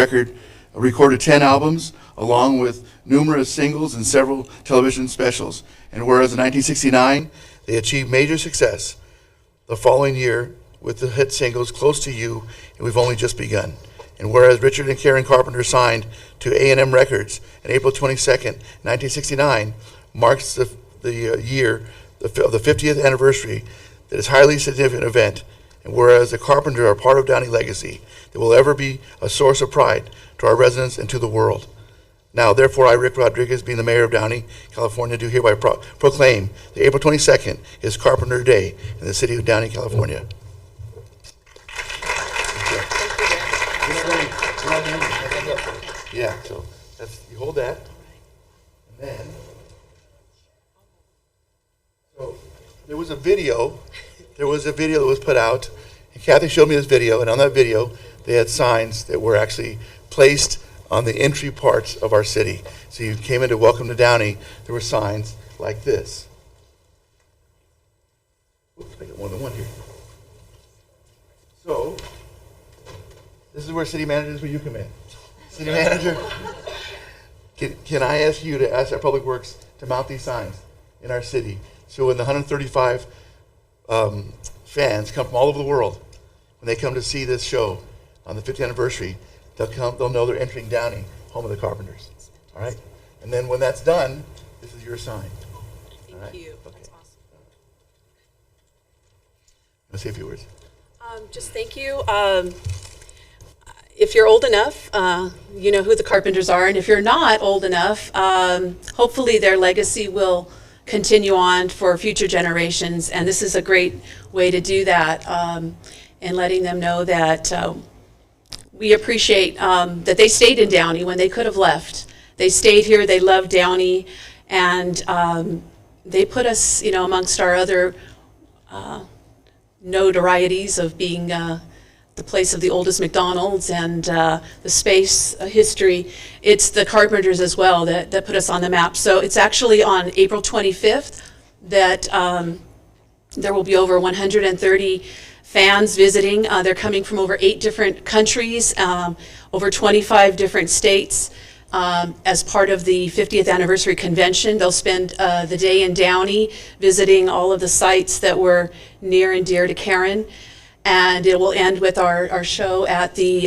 recorded 10 albums, along with numerous singles and several television specials, and whereas in 1969, they achieved major success the following year with the hit singles Close to You and We've Only Just Begun. And whereas Richard and Karen Carpenter signed to A&M Records on April 22nd, 1969, marks the year of the 50th anniversary that is a highly significant event. And whereas the Carpenters are part of Downey legacy that will ever be a source of pride to our residents and to the world. Now, therefore, I, Rick Rodriguez, being the mayor of Downey, California, do hereby proclaim that April 22nd is Carpenter Day in the city of Downey, California. Yeah, so you hold that, and then, so there was a video that was put out, and Kathy showed me this video, and on that video, they had signs that were actually placed on the entry parts of our city. So you came into Welcome to Downey, there were signs like this. Oops, I got more than one here. So, this is where city manager is where you come in. City manager, can I ask you to ask our Public Works to mount these signs in our city? So when the 135 fans come from all over the world, when they come to see this show on the 50th anniversary, they'll know they're entering Downey, home of the Carpenters. All right? And then when that's done, this is your sign. Thank you. That's awesome. Let's say a few words. Just thank you. If you're old enough, you know who the Carpenters are, and if you're not old enough, hopefully their legacy will continue on for future generations, and this is a great way to do that, and letting them know that we appreciate that they stayed in Downey when they could have left. They stayed here, they loved Downey, and they put us, you know, amongst our other notorieties of being the place of the oldest McDonald's and the space history. It's the Carpenters as well that put us on the map. So it's actually on April 25th that there will be over 130 fans visiting. They're coming from over 8 different countries, over 25 different states. As part of the 50th anniversary convention, they'll spend the day in Downey visiting all of the sites that were near and dear to Karen. And it will end with our show at the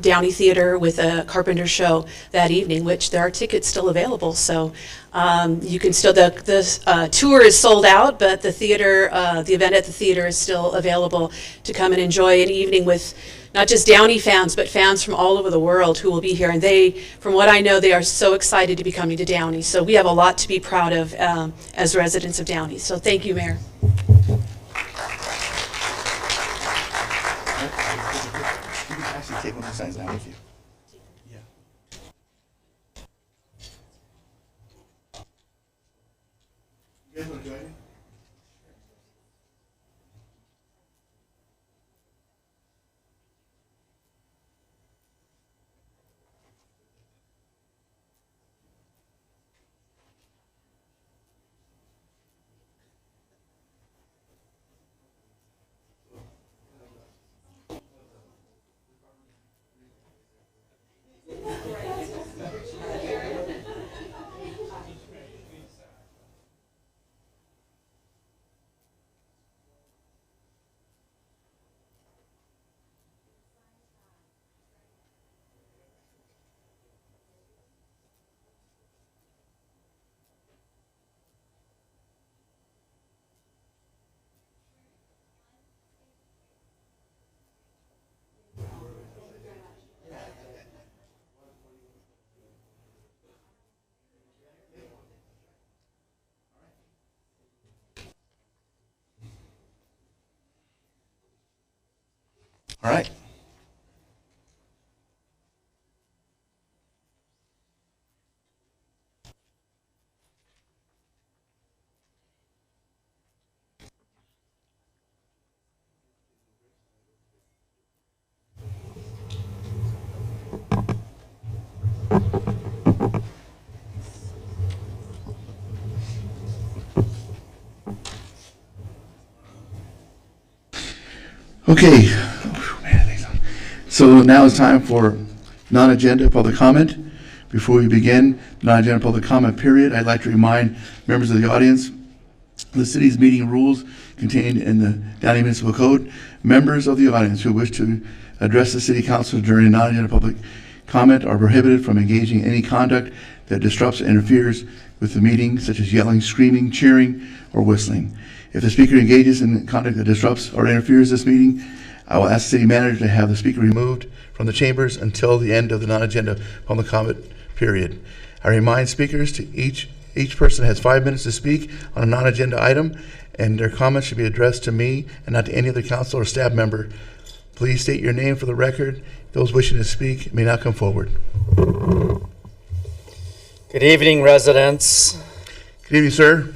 Downey Theater with a Carpenter show that evening, which there are tickets still available. So you can still, the tour is sold out, but the theater, the event at the theater is still available to come and enjoy an evening with not just Downey fans, but fans from all over the world who will be here. And they, from what I know, they are so excited to be coming to Downey. So we have a lot to be proud of as residents of Downey. So thank you, Mayor. You can actually take one of the signs down with you. Yeah. You guys want to join me? All right. Okay. So now it's time for non-agenda public comment. Before we begin non-agenda public comment period, I'd like to remind members of the audience the city's meeting rules contained in the Downey Municipal Code. Members of the audience who wish to address the city council during non-agenda public comment are prohibited from engaging in any conduct that disrupts or interferes with the meeting, such as yelling, screaming, cheering, or whistling. If the speaker engages in conduct that disrupts or interferes this meeting, I will ask the city manager to have the speaker removed from the chambers until the end of the non-agenda public comment period. I remind speakers to each person has 5 minutes to speak on a non-agenda item, and their comments should be addressed to me and not to any other council or staff member. Please state your name for the record. Those wishing to speak may now come forward. Good evening, residents. Good evening, sir.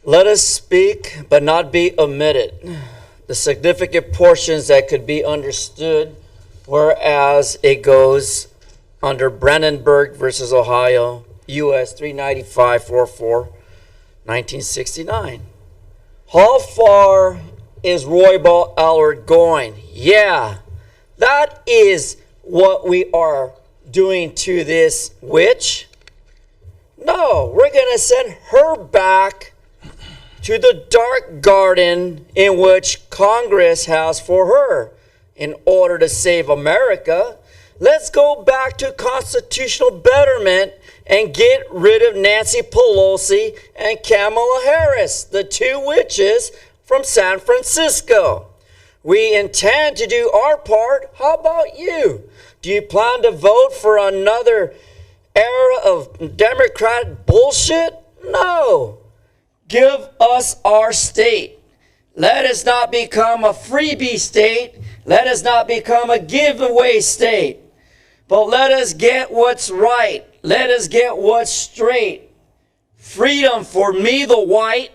Let us speak, but not be omitted. The significant portions that could be understood, whereas it goes under Brandenburg versus Ohio, U.S. 395-44, 1969. How far is Roybal Allard going? Yeah, that is what we are doing to this witch. No, we're going to send her back to the dark garden in which Congress has for her in order to save America. Let's go back to constitutional betterment and get rid of Nancy Pelosi and Kamala Harris, the two witches from San Francisco. We intend to do our part. How about you? Do you plan to vote for another era of Democrat bullshit? No. Give us our state. Let us not become a freebie state. Let us not become a giveaway state. But let us get what's right. Let us get what's straight. Freedom for me, the white,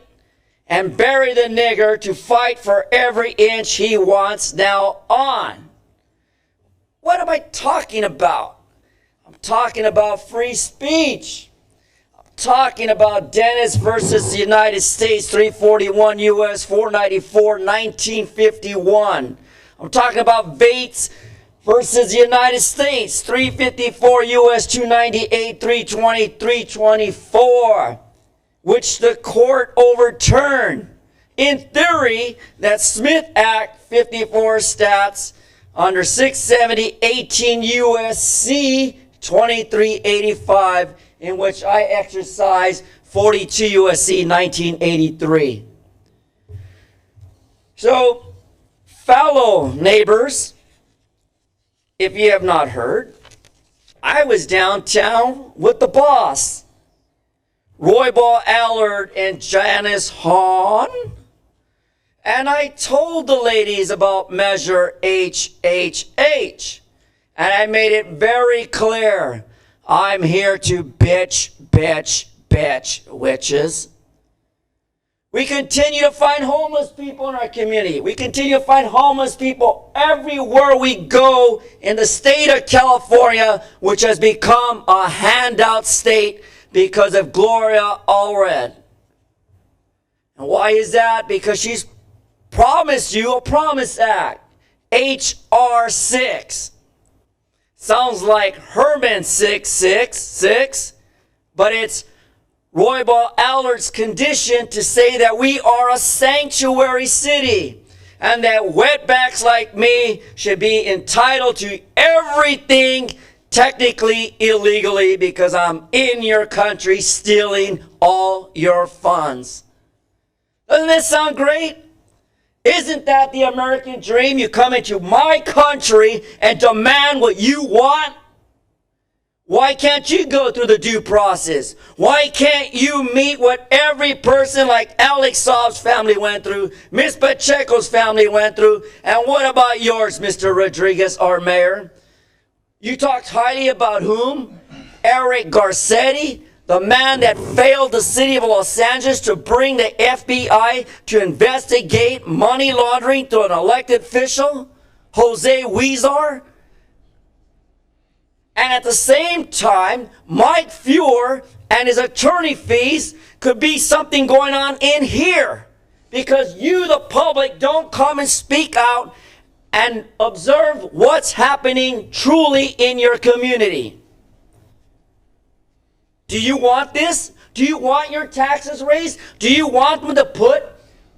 and bury the nigger to fight for every inch he wants now on. What am I talking about? I'm talking about free speech. Talking about Dennis versus the United States, 341 U.S. 494, 1951. I'm talking about Bates versus the United States, 354 U.S. 298, 320, 324, which the court overturned. In theory, that Smith Act 54 stats under 670, 18 U.S.C. 2385, in which I exercised 42 U.S.C. 1983. So, fellow neighbors, if you have not heard, I was downtown with the boss, Roybal Allard and Janice Hahn, and I told the ladies about Measure HHH, and I made it very clear. I'm here to bitch, witches. We continue to find homeless people in our community. We continue to find homeless people everywhere we go in the state of California, which has become a handout state because of Gloria Allred. And why is that? Because she's promised you a Promise Act, H.R. 6. Sounds like Herman 666, but it's Roybal Allard's condition to say that we are a sanctuary city and that wetbacks like me should be entitled to everything technically illegally because I'm in your country stealing all your funds. Doesn't that sound great? Isn't that the American dream? You come into my country and demand what you want? Why can't you go through the due process? Why can't you meet what every person like Alex Saab's family went through, Ms. Pacheco's family went through, and what about yours, Mr. Rodriguez, our mayor? You talked highly about whom? Eric Garcetti, the man that failed the city of Los Angeles to bring the FBI to investigate money laundering to an elected official, Jose Huizar. And at the same time, Mike Fuhr and his attorney fees could be something going on in here. Because you, the public, don't come and speak out and observe what's happening truly in your community. Do you want this? Do you want your taxes raised? Do you want them to put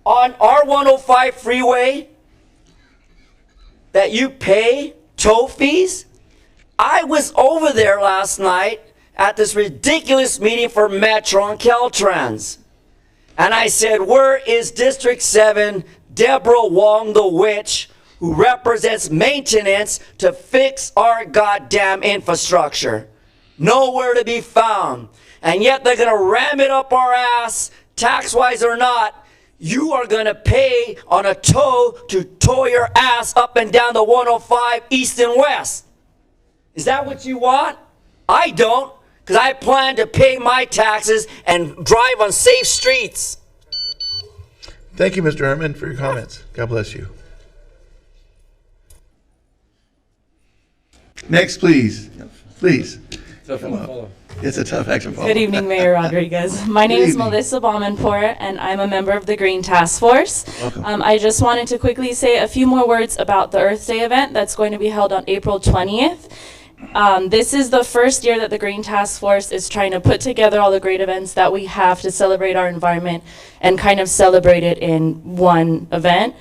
on R105 freeway that you pay toll fees? I was over there last night at this ridiculous meeting for Metro and Caltrans. And I said, where is District 7, Deborah Wong the witch, who represents maintenance to fix our goddamn infrastructure? Nowhere to be found. And yet they're going to ram it up our ass, tax-wise or not. You are going to pay on a tow to tow your ass up and down the 105 east and west. Is that what you want? I don't, because I plan to pay my taxes and drive on safe streets. Thank you, Mr. Herman, for your comments. God bless you. Next, please. Please. Come up. It's a tough act to follow. Good evening, Mayor Rodriguez. My name is Melissa Baumanpour, and I'm a member of the Green Task Force. Welcome. I just wanted to quickly say a few more words about the Earth Day event that's going to be held on April 20th. This is the first year that the Green Task Force is trying to put together all the great events that we have to celebrate our environment and kind of celebrate it in one event.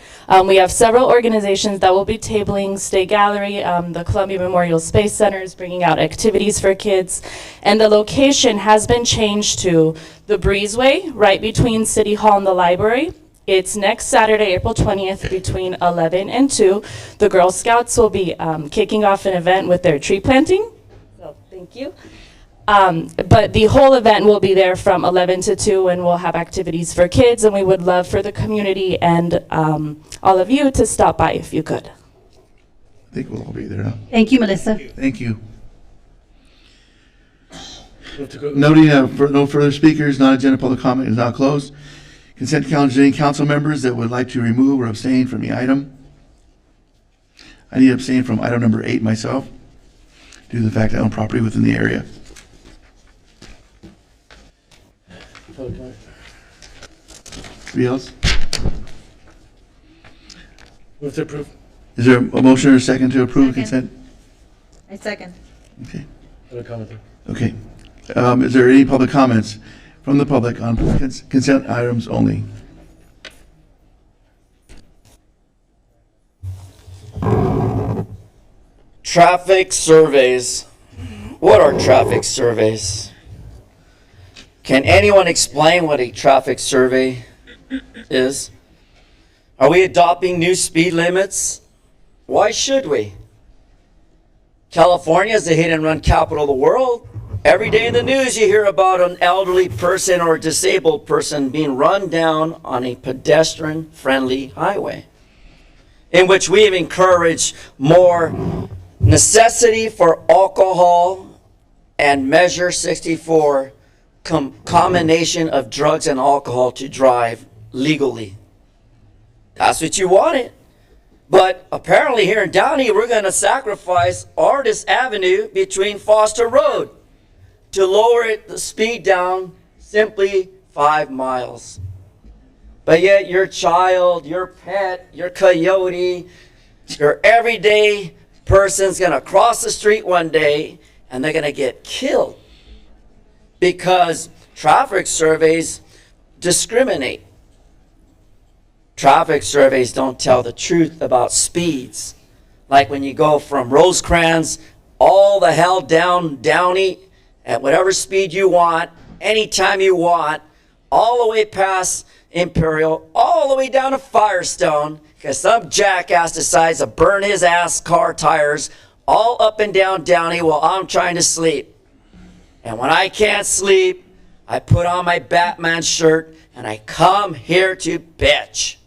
We have several organizations that will be tabling State Gallery, the Columbia Memorial Space Center is bringing out activities for kids, and the location has been changed to the Breezeway, right between City Hall and the library. It's next Saturday, April 20th, between 11 and 2. The Girl Scouts will be kicking off an event with their tree planting. So, thank you. But the whole event will be there from 11 to 2, and we'll have activities for kids, and we would love for the community and all of you to stop by if you could. I think we'll all be there, huh? Thank you, Melissa. Thank you. Noting no further speakers, non-agenda public comment is now closed. Consent calendar, any council members that would like to remove or abstain from the item? I need to abstain from item number 8 myself, due to the fact I own property within the area. Anybody else? Move to approve. Is there a motion or a second to approve consent? I second. Okay. Other comment. Okay. Is there any public comments from the public on consent items only? Traffic surveys. What are traffic surveys? Can anyone explain what a traffic survey is? Are we adopting new speed limits? Why should we? California is the hit and run capital of the world. Every day in the news you hear about an elderly person or a disabled person being run down on a pedestrian-friendly highway, in which we have encouraged more necessity for alcohol and Measure 64 combination of drugs and alcohol to drive legally. That's what you wanted. But apparently here in Downey, we're going to sacrifice Artist Avenue between Foster Road to lower the speed down simply 5 miles. But yet your child, your pet, your coyote, your everyday person's going to cross the street one day and they're going to get killed because traffic surveys discriminate. Traffic surveys don't tell the truth about speeds. Like when you go from Rosecrans all the hell down Downey at whatever speed you want, anytime you want, all the way past Imperial, all the way down to Firestone, because some jackass decides to burn his ass car tires all up and down Downey while I'm trying to sleep. And when I can't sleep, I put on my Batman shirt and I come here to bitch.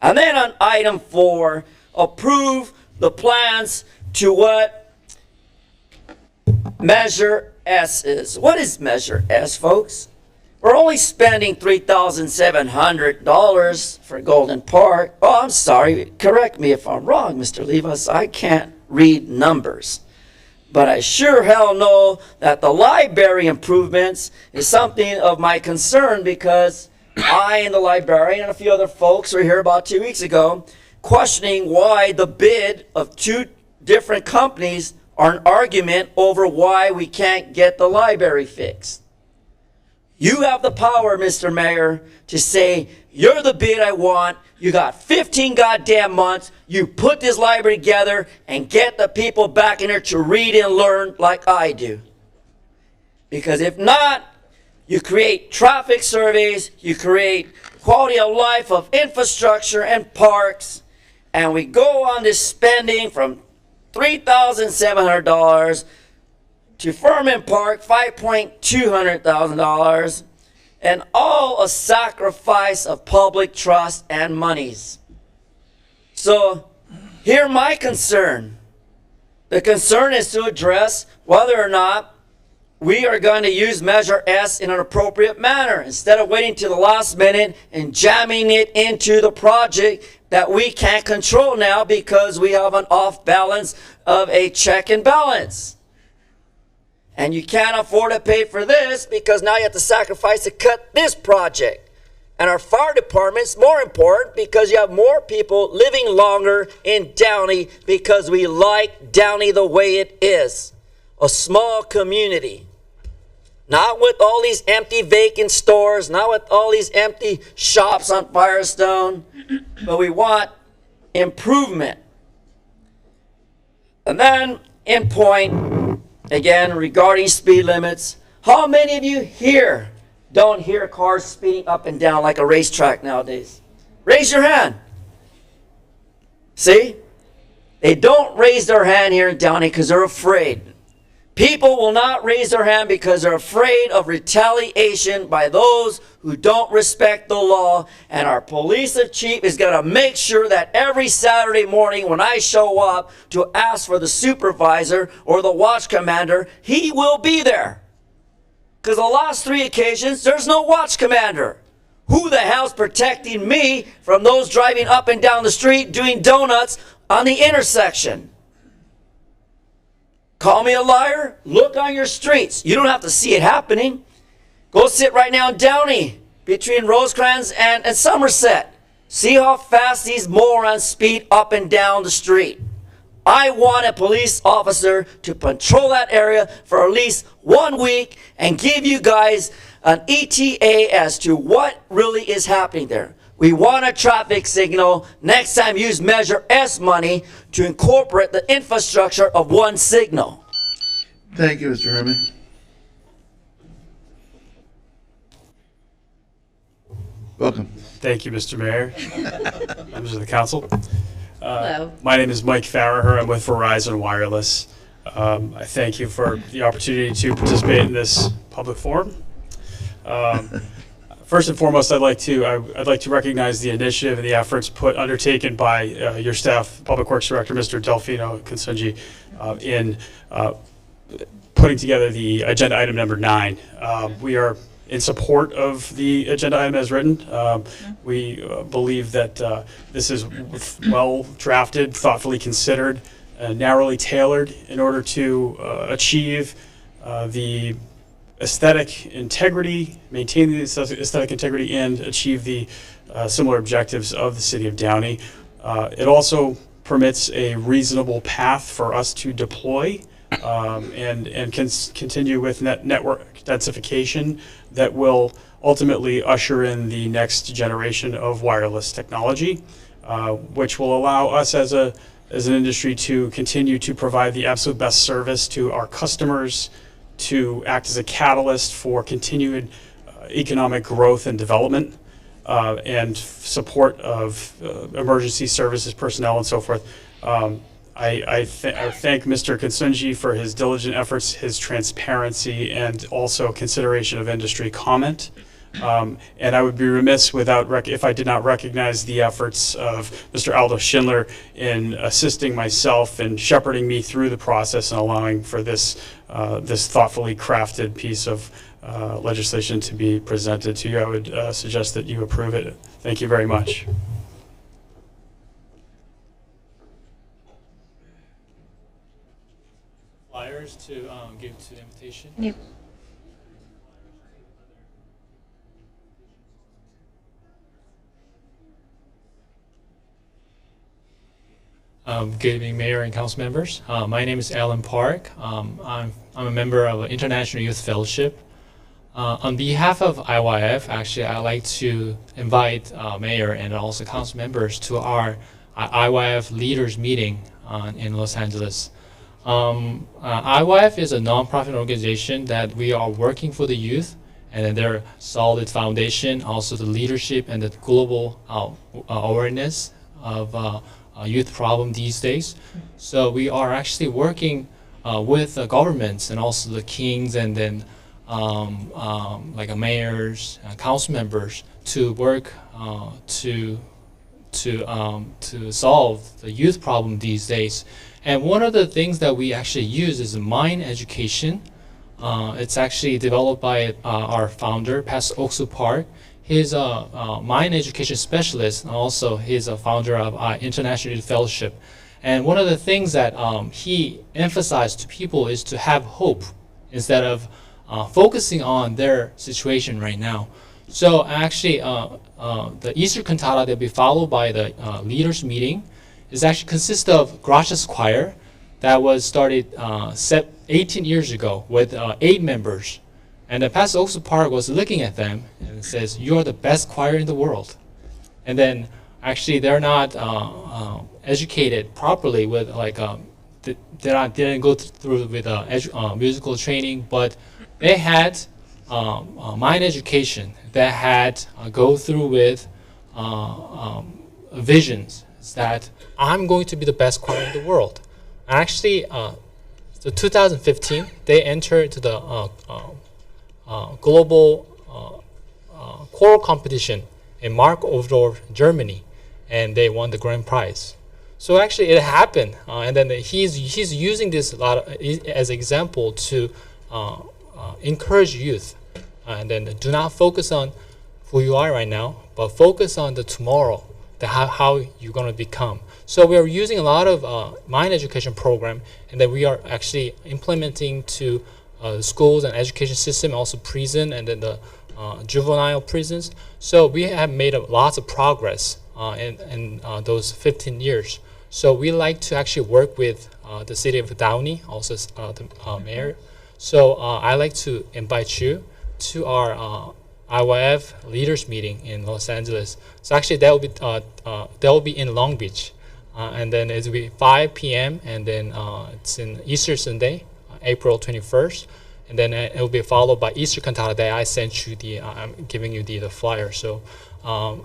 And then on item 4, approve the plans to what Measure S is. What is Measure S, folks? We're only spending $3,700 for Golden Park. Oh, I'm sorry. Correct me if I'm wrong, Mr. Levis. I can't read numbers. But I sure hell know that the library improvements is something of my concern, because I and the librarian and a few other folks were here about 2 weeks ago questioning why the bid of 2 different companies are an argument over why we can't get the library fixed. You have the power, Mr. Mayor, to say, you're the bid I want. You got 15 goddamn months. You put this library together and get the people back in here to read and learn like I do. Because if not, you create traffic surveys, you create quality of life of infrastructure and parks, and we go on this spending from $3,700 to Furman Park, $5,200,000, and all a sacrifice of public trust and monies. So, here's my concern. The concern is to address whether or not we are going to use Measure S in an appropriate manner, instead of waiting to the last minute and jamming it into the project that we can't control now because we have an off balance of a check and balance. And you can't afford to pay for this because now you have to sacrifice to cut this project. And our fire department's more important because you have more people living longer in Downey because we like Downey the way it is. A small community. Not with all these empty vacant stores, not with all these empty shops on Firestone, but we want improvement. And then in point, again, regarding speed limits, how many of you here don't hear cars speeding up and down like a racetrack nowadays? Raise your hand. See? They don't raise their hand here in Downey because they're afraid. People will not raise their hand because they're afraid of retaliation by those who don't respect the law. And our police chief is going to make sure that every Saturday morning when I show up to ask for the supervisor or the watch commander, he will be there. Because the last 3 occasions, there's no watch commander. Who the hell's protecting me from those driving up and down the street doing donuts on the intersection? Call me a liar? Look on your streets. You don't have to see it happening. Go sit right now in Downey between Rosecrans and Somerset. See how fast these morons speed up and down the street. I want a police officer to patrol that area for at least 1 week and give you guys an ETA as to what really is happening there. We want a traffic signal. Next time, use Measure S money to incorporate the infrastructure of one signal. Thank you, Mr. Herman. Welcome. Thank you, Mr. Mayor, members of the council. Hello. My name is Mike Farraher. I'm with Verizon Wireless. I thank you for the opportunity to participate in this public forum. First and foremost, I'd like to recognize the initiative and the efforts undertaken by your staff, Public Works Director, Mr. Delfino Consunji, in putting together the agenda item number 9. We are in support of the agenda item as written. We believe that this is well drafted, thoughtfully considered, narrowly tailored in order to achieve the aesthetic integrity, maintain the aesthetic integrity, and achieve the similar objectives of the city of Downey. It also permits a reasonable path for us to deploy and continue with network densification that will ultimately usher in the next generation of wireless technology, which will allow us as an industry to continue to provide the absolute best service to our customers, to act as a catalyst for continued economic growth and development, and support of emergency services personnel and so forth. I thank Mr. Konsunji for his diligent efforts, his transparency, and also consideration of industry comment. And I would be remiss if I did not recognize the efforts of Mr. Aldo Schindler in assisting myself and shepherding me through the process and allowing for this thoughtfully crafted piece of legislation to be presented to you. I would suggest that you approve it. Thank you very much. Flyers to give to the invitation. Yep. Good evening, Mayor and Council members. My name is Alan Park. I'm a member of an International Youth Fellowship. On behalf of IYF, actually, I'd like to invite Mayor and also Council members to our IYF Leaders Meeting in Los Angeles. IYF is a nonprofit organization that we are working for the youth, and their solid foundation, also the leadership and the global awareness of youth problem these days. So we are actually working with governments and also the kings and then like mayors, council members to work to solve the youth problem these days. And one of the things that we actually use is mind education. It's actually developed by our founder, Pastor Oksu Park. He's a mind education specialist, and also he's a founder of International Youth Fellowship. And one of the things that he emphasized to people is to have hope instead of focusing on their situation right now. So actually, the Easter cantata that will be followed by the leaders meeting is actually consists of Gracias Choir that was started 18 years ago with 8 members. And Pastor Oksu Park was looking at them and says, "You're the best choir in the world." And then actually they're not educated properly with didn't go through with musical training, but they had mind education that had go through with visions that I'm going to be the best choir in the world. Actually, so 2015 they entered to the global choral competition in Markov, Germany, and they won the grand prize. So actually, it happened, and then he's using this a lot as an example to encourage youth, and then do not focus on who you are right now, but focus on the tomorrow, how you're going to become. So we are using a lot of mind education program, and then we are actually implementing to the schools and education system, also prison, and then the juvenile prisons. So we have made lots of progress in those 15 years. So we like to actually work with the city of Downey, also the mayor. So I like to invite you to our IYF leaders meeting in Los Angeles. So actually that will be in Long Beach, and then it will be 5 p.m. and then it's in Easter Sunday, April 21st, and then it will be followed by Easter cantata that I sent you I'm giving you the flyer. So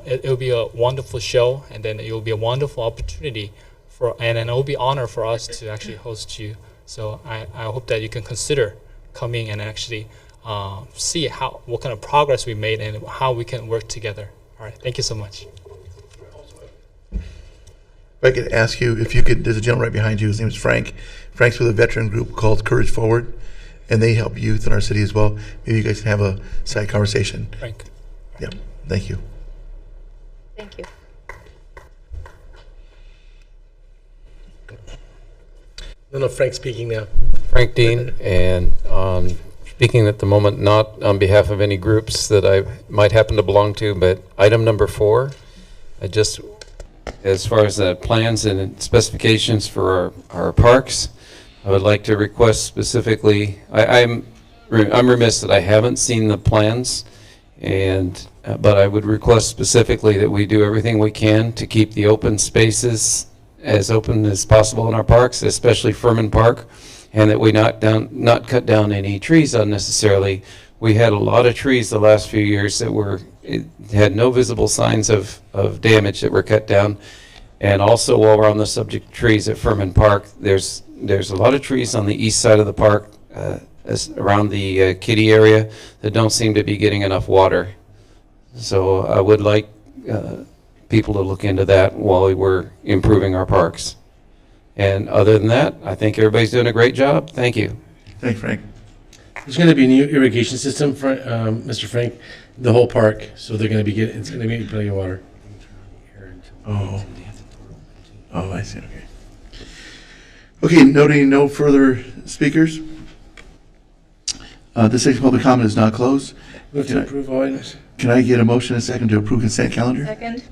it will be a wonderful show, and then it will be a wonderful opportunity and it will be honor for us to actually host you. So I hope that you can consider coming and actually see what kind of progress we made and how we can work together. All right, thank you so much. If I could ask you, if you could, there's a gentleman right behind you, his name is Frank. Frank's with a veteran group called Courage Forward, and they help youth in our city as well. Maybe you guys can have a side conversation. Frank. Yeah, thank you. Thank you. No, Frank speaking now. Frank Dean, and speaking at the moment not on behalf of any groups that I might happen to belong to, but item number 4, as far as the plans and specifications for our parks, I would like to request specifically, I'm remiss that I haven't seen the plans, but I would request specifically that we do everything we can to keep the open spaces as open as possible in our parks, especially Furman Park, and that we not cut down any trees unnecessarily. We had a lot of trees the last few years that had no visible signs of damage that were cut down, And also, while we're on the subject of trees at Furman Park, there's a lot of trees on the east side of the park, around the kiddie area, that don't seem to be getting enough water. So I would like people to look into that while we're improving our parks. And other than that, I think everybody's doing a great job. Thank you. Thanks, Frank. There's going to be a new irrigation system, Mr. Frank, the whole park. So they're going to be it's going to be plenty of water. Oh. Oh, I see. Okay. Okay, noting no further speakers. This section of public comment is now closed. Move to approve all items. Can I get a motion and a second to approve consent calendar? Second.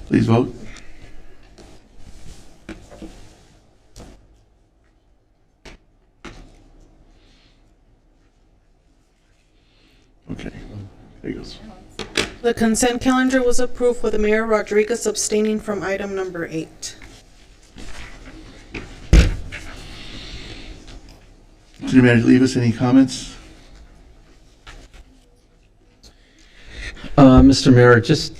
Please vote. Okay, there he goes. The consent calendar was approved with Mayor Rodriguez abstaining from item number 8. City Manager Levis, any comments? Mr. Mayor, just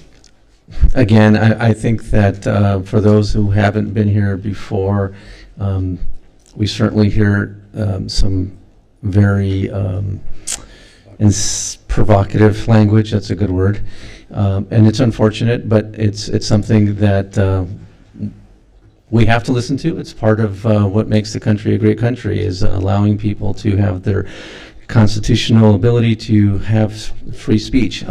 again, I think that for those who haven't been here before, we certainly hear some very provocative language. That's a good word, and it's unfortunate, but it's something that we have to listen to. It's part of what makes the country a great country, is allowing people to have their constitutional ability to have free speech.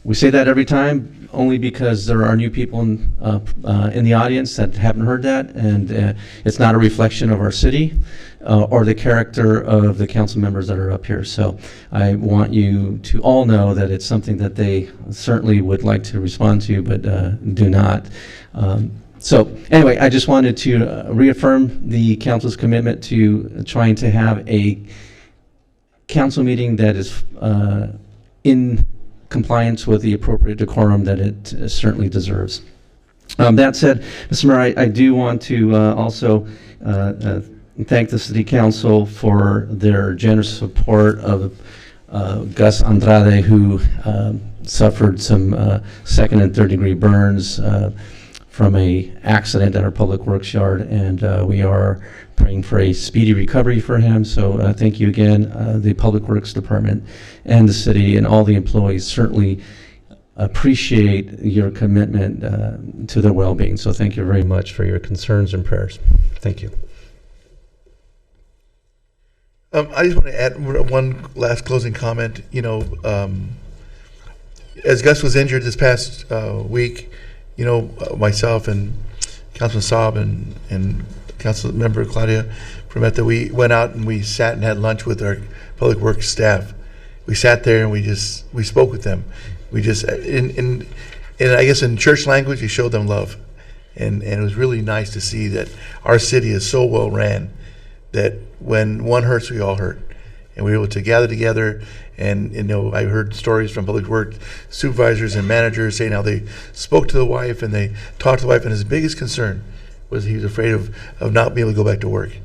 We say that every time, only because there are new people in the audience that haven't heard that, and it's not a reflection of our city or the character of the council members that are up here. So I want you to all know that it's something that they certainly would like to respond to, but do not. So anyway, I just wanted to reaffirm the council's commitment to trying to have a council meeting that is in compliance with the appropriate decorum that it certainly deserves. That said, Mr. Mayor, I do want to also thank the City Council for their generous support of Gus Andrade, who suffered some second and third degree burns from a accident at our Public Works yard, and we are praying for a speedy recovery for him. So thank you again, the Public Works Department and the city and all the employees certainly appreciate your commitment to their well-being. So thank you very much for your concerns and prayers. Thank you. I just want to add one last closing comment. You know, as Gus was injured this past week, you know, myself and Councilman Saab and Council Member Claudia Prometa, we went out and we sat and had lunch with our Public Works staff. We sat there and we spoke with them. We just, in I guess in church language, we showed them love. And it was really nice to see that our city is so well ran that when one hurts, we all hurt. And we were able to gather together, and you know, I heard stories from public works supervisors and managers saying how they spoke to the wife and they talked to the wife, and his biggest concern was he was afraid of not being able to go back to work.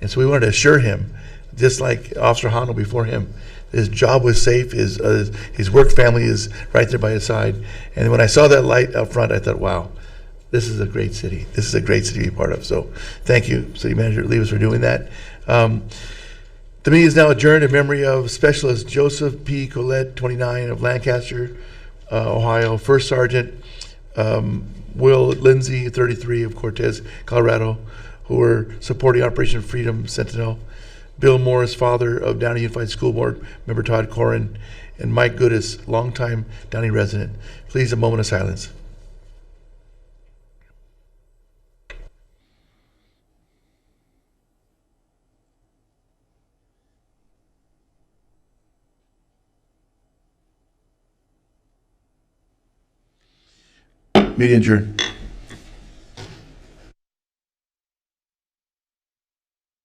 And so we wanted to assure him, just like Officer Hano before him, his job was safe, his work family is right there by his side. And when I saw that light up front, I thought, wow, this is a great city. This is a great city to be part of. So thank you, City Manager Levis, for doing that. The meeting is now adjourned in memory of Specialist Joseph P. Collette, 29, of Lancaster, Ohio, First Sergeant Will Lindsay, 33, of Cortez, Colorado, who were supporting Operation Freedom Sentinel, Bill Morris, father of Downey Unified School Board member Todd Corrin, and Mike Goodis, longtime Downey resident. Please, a moment of silence. Meeting adjourned.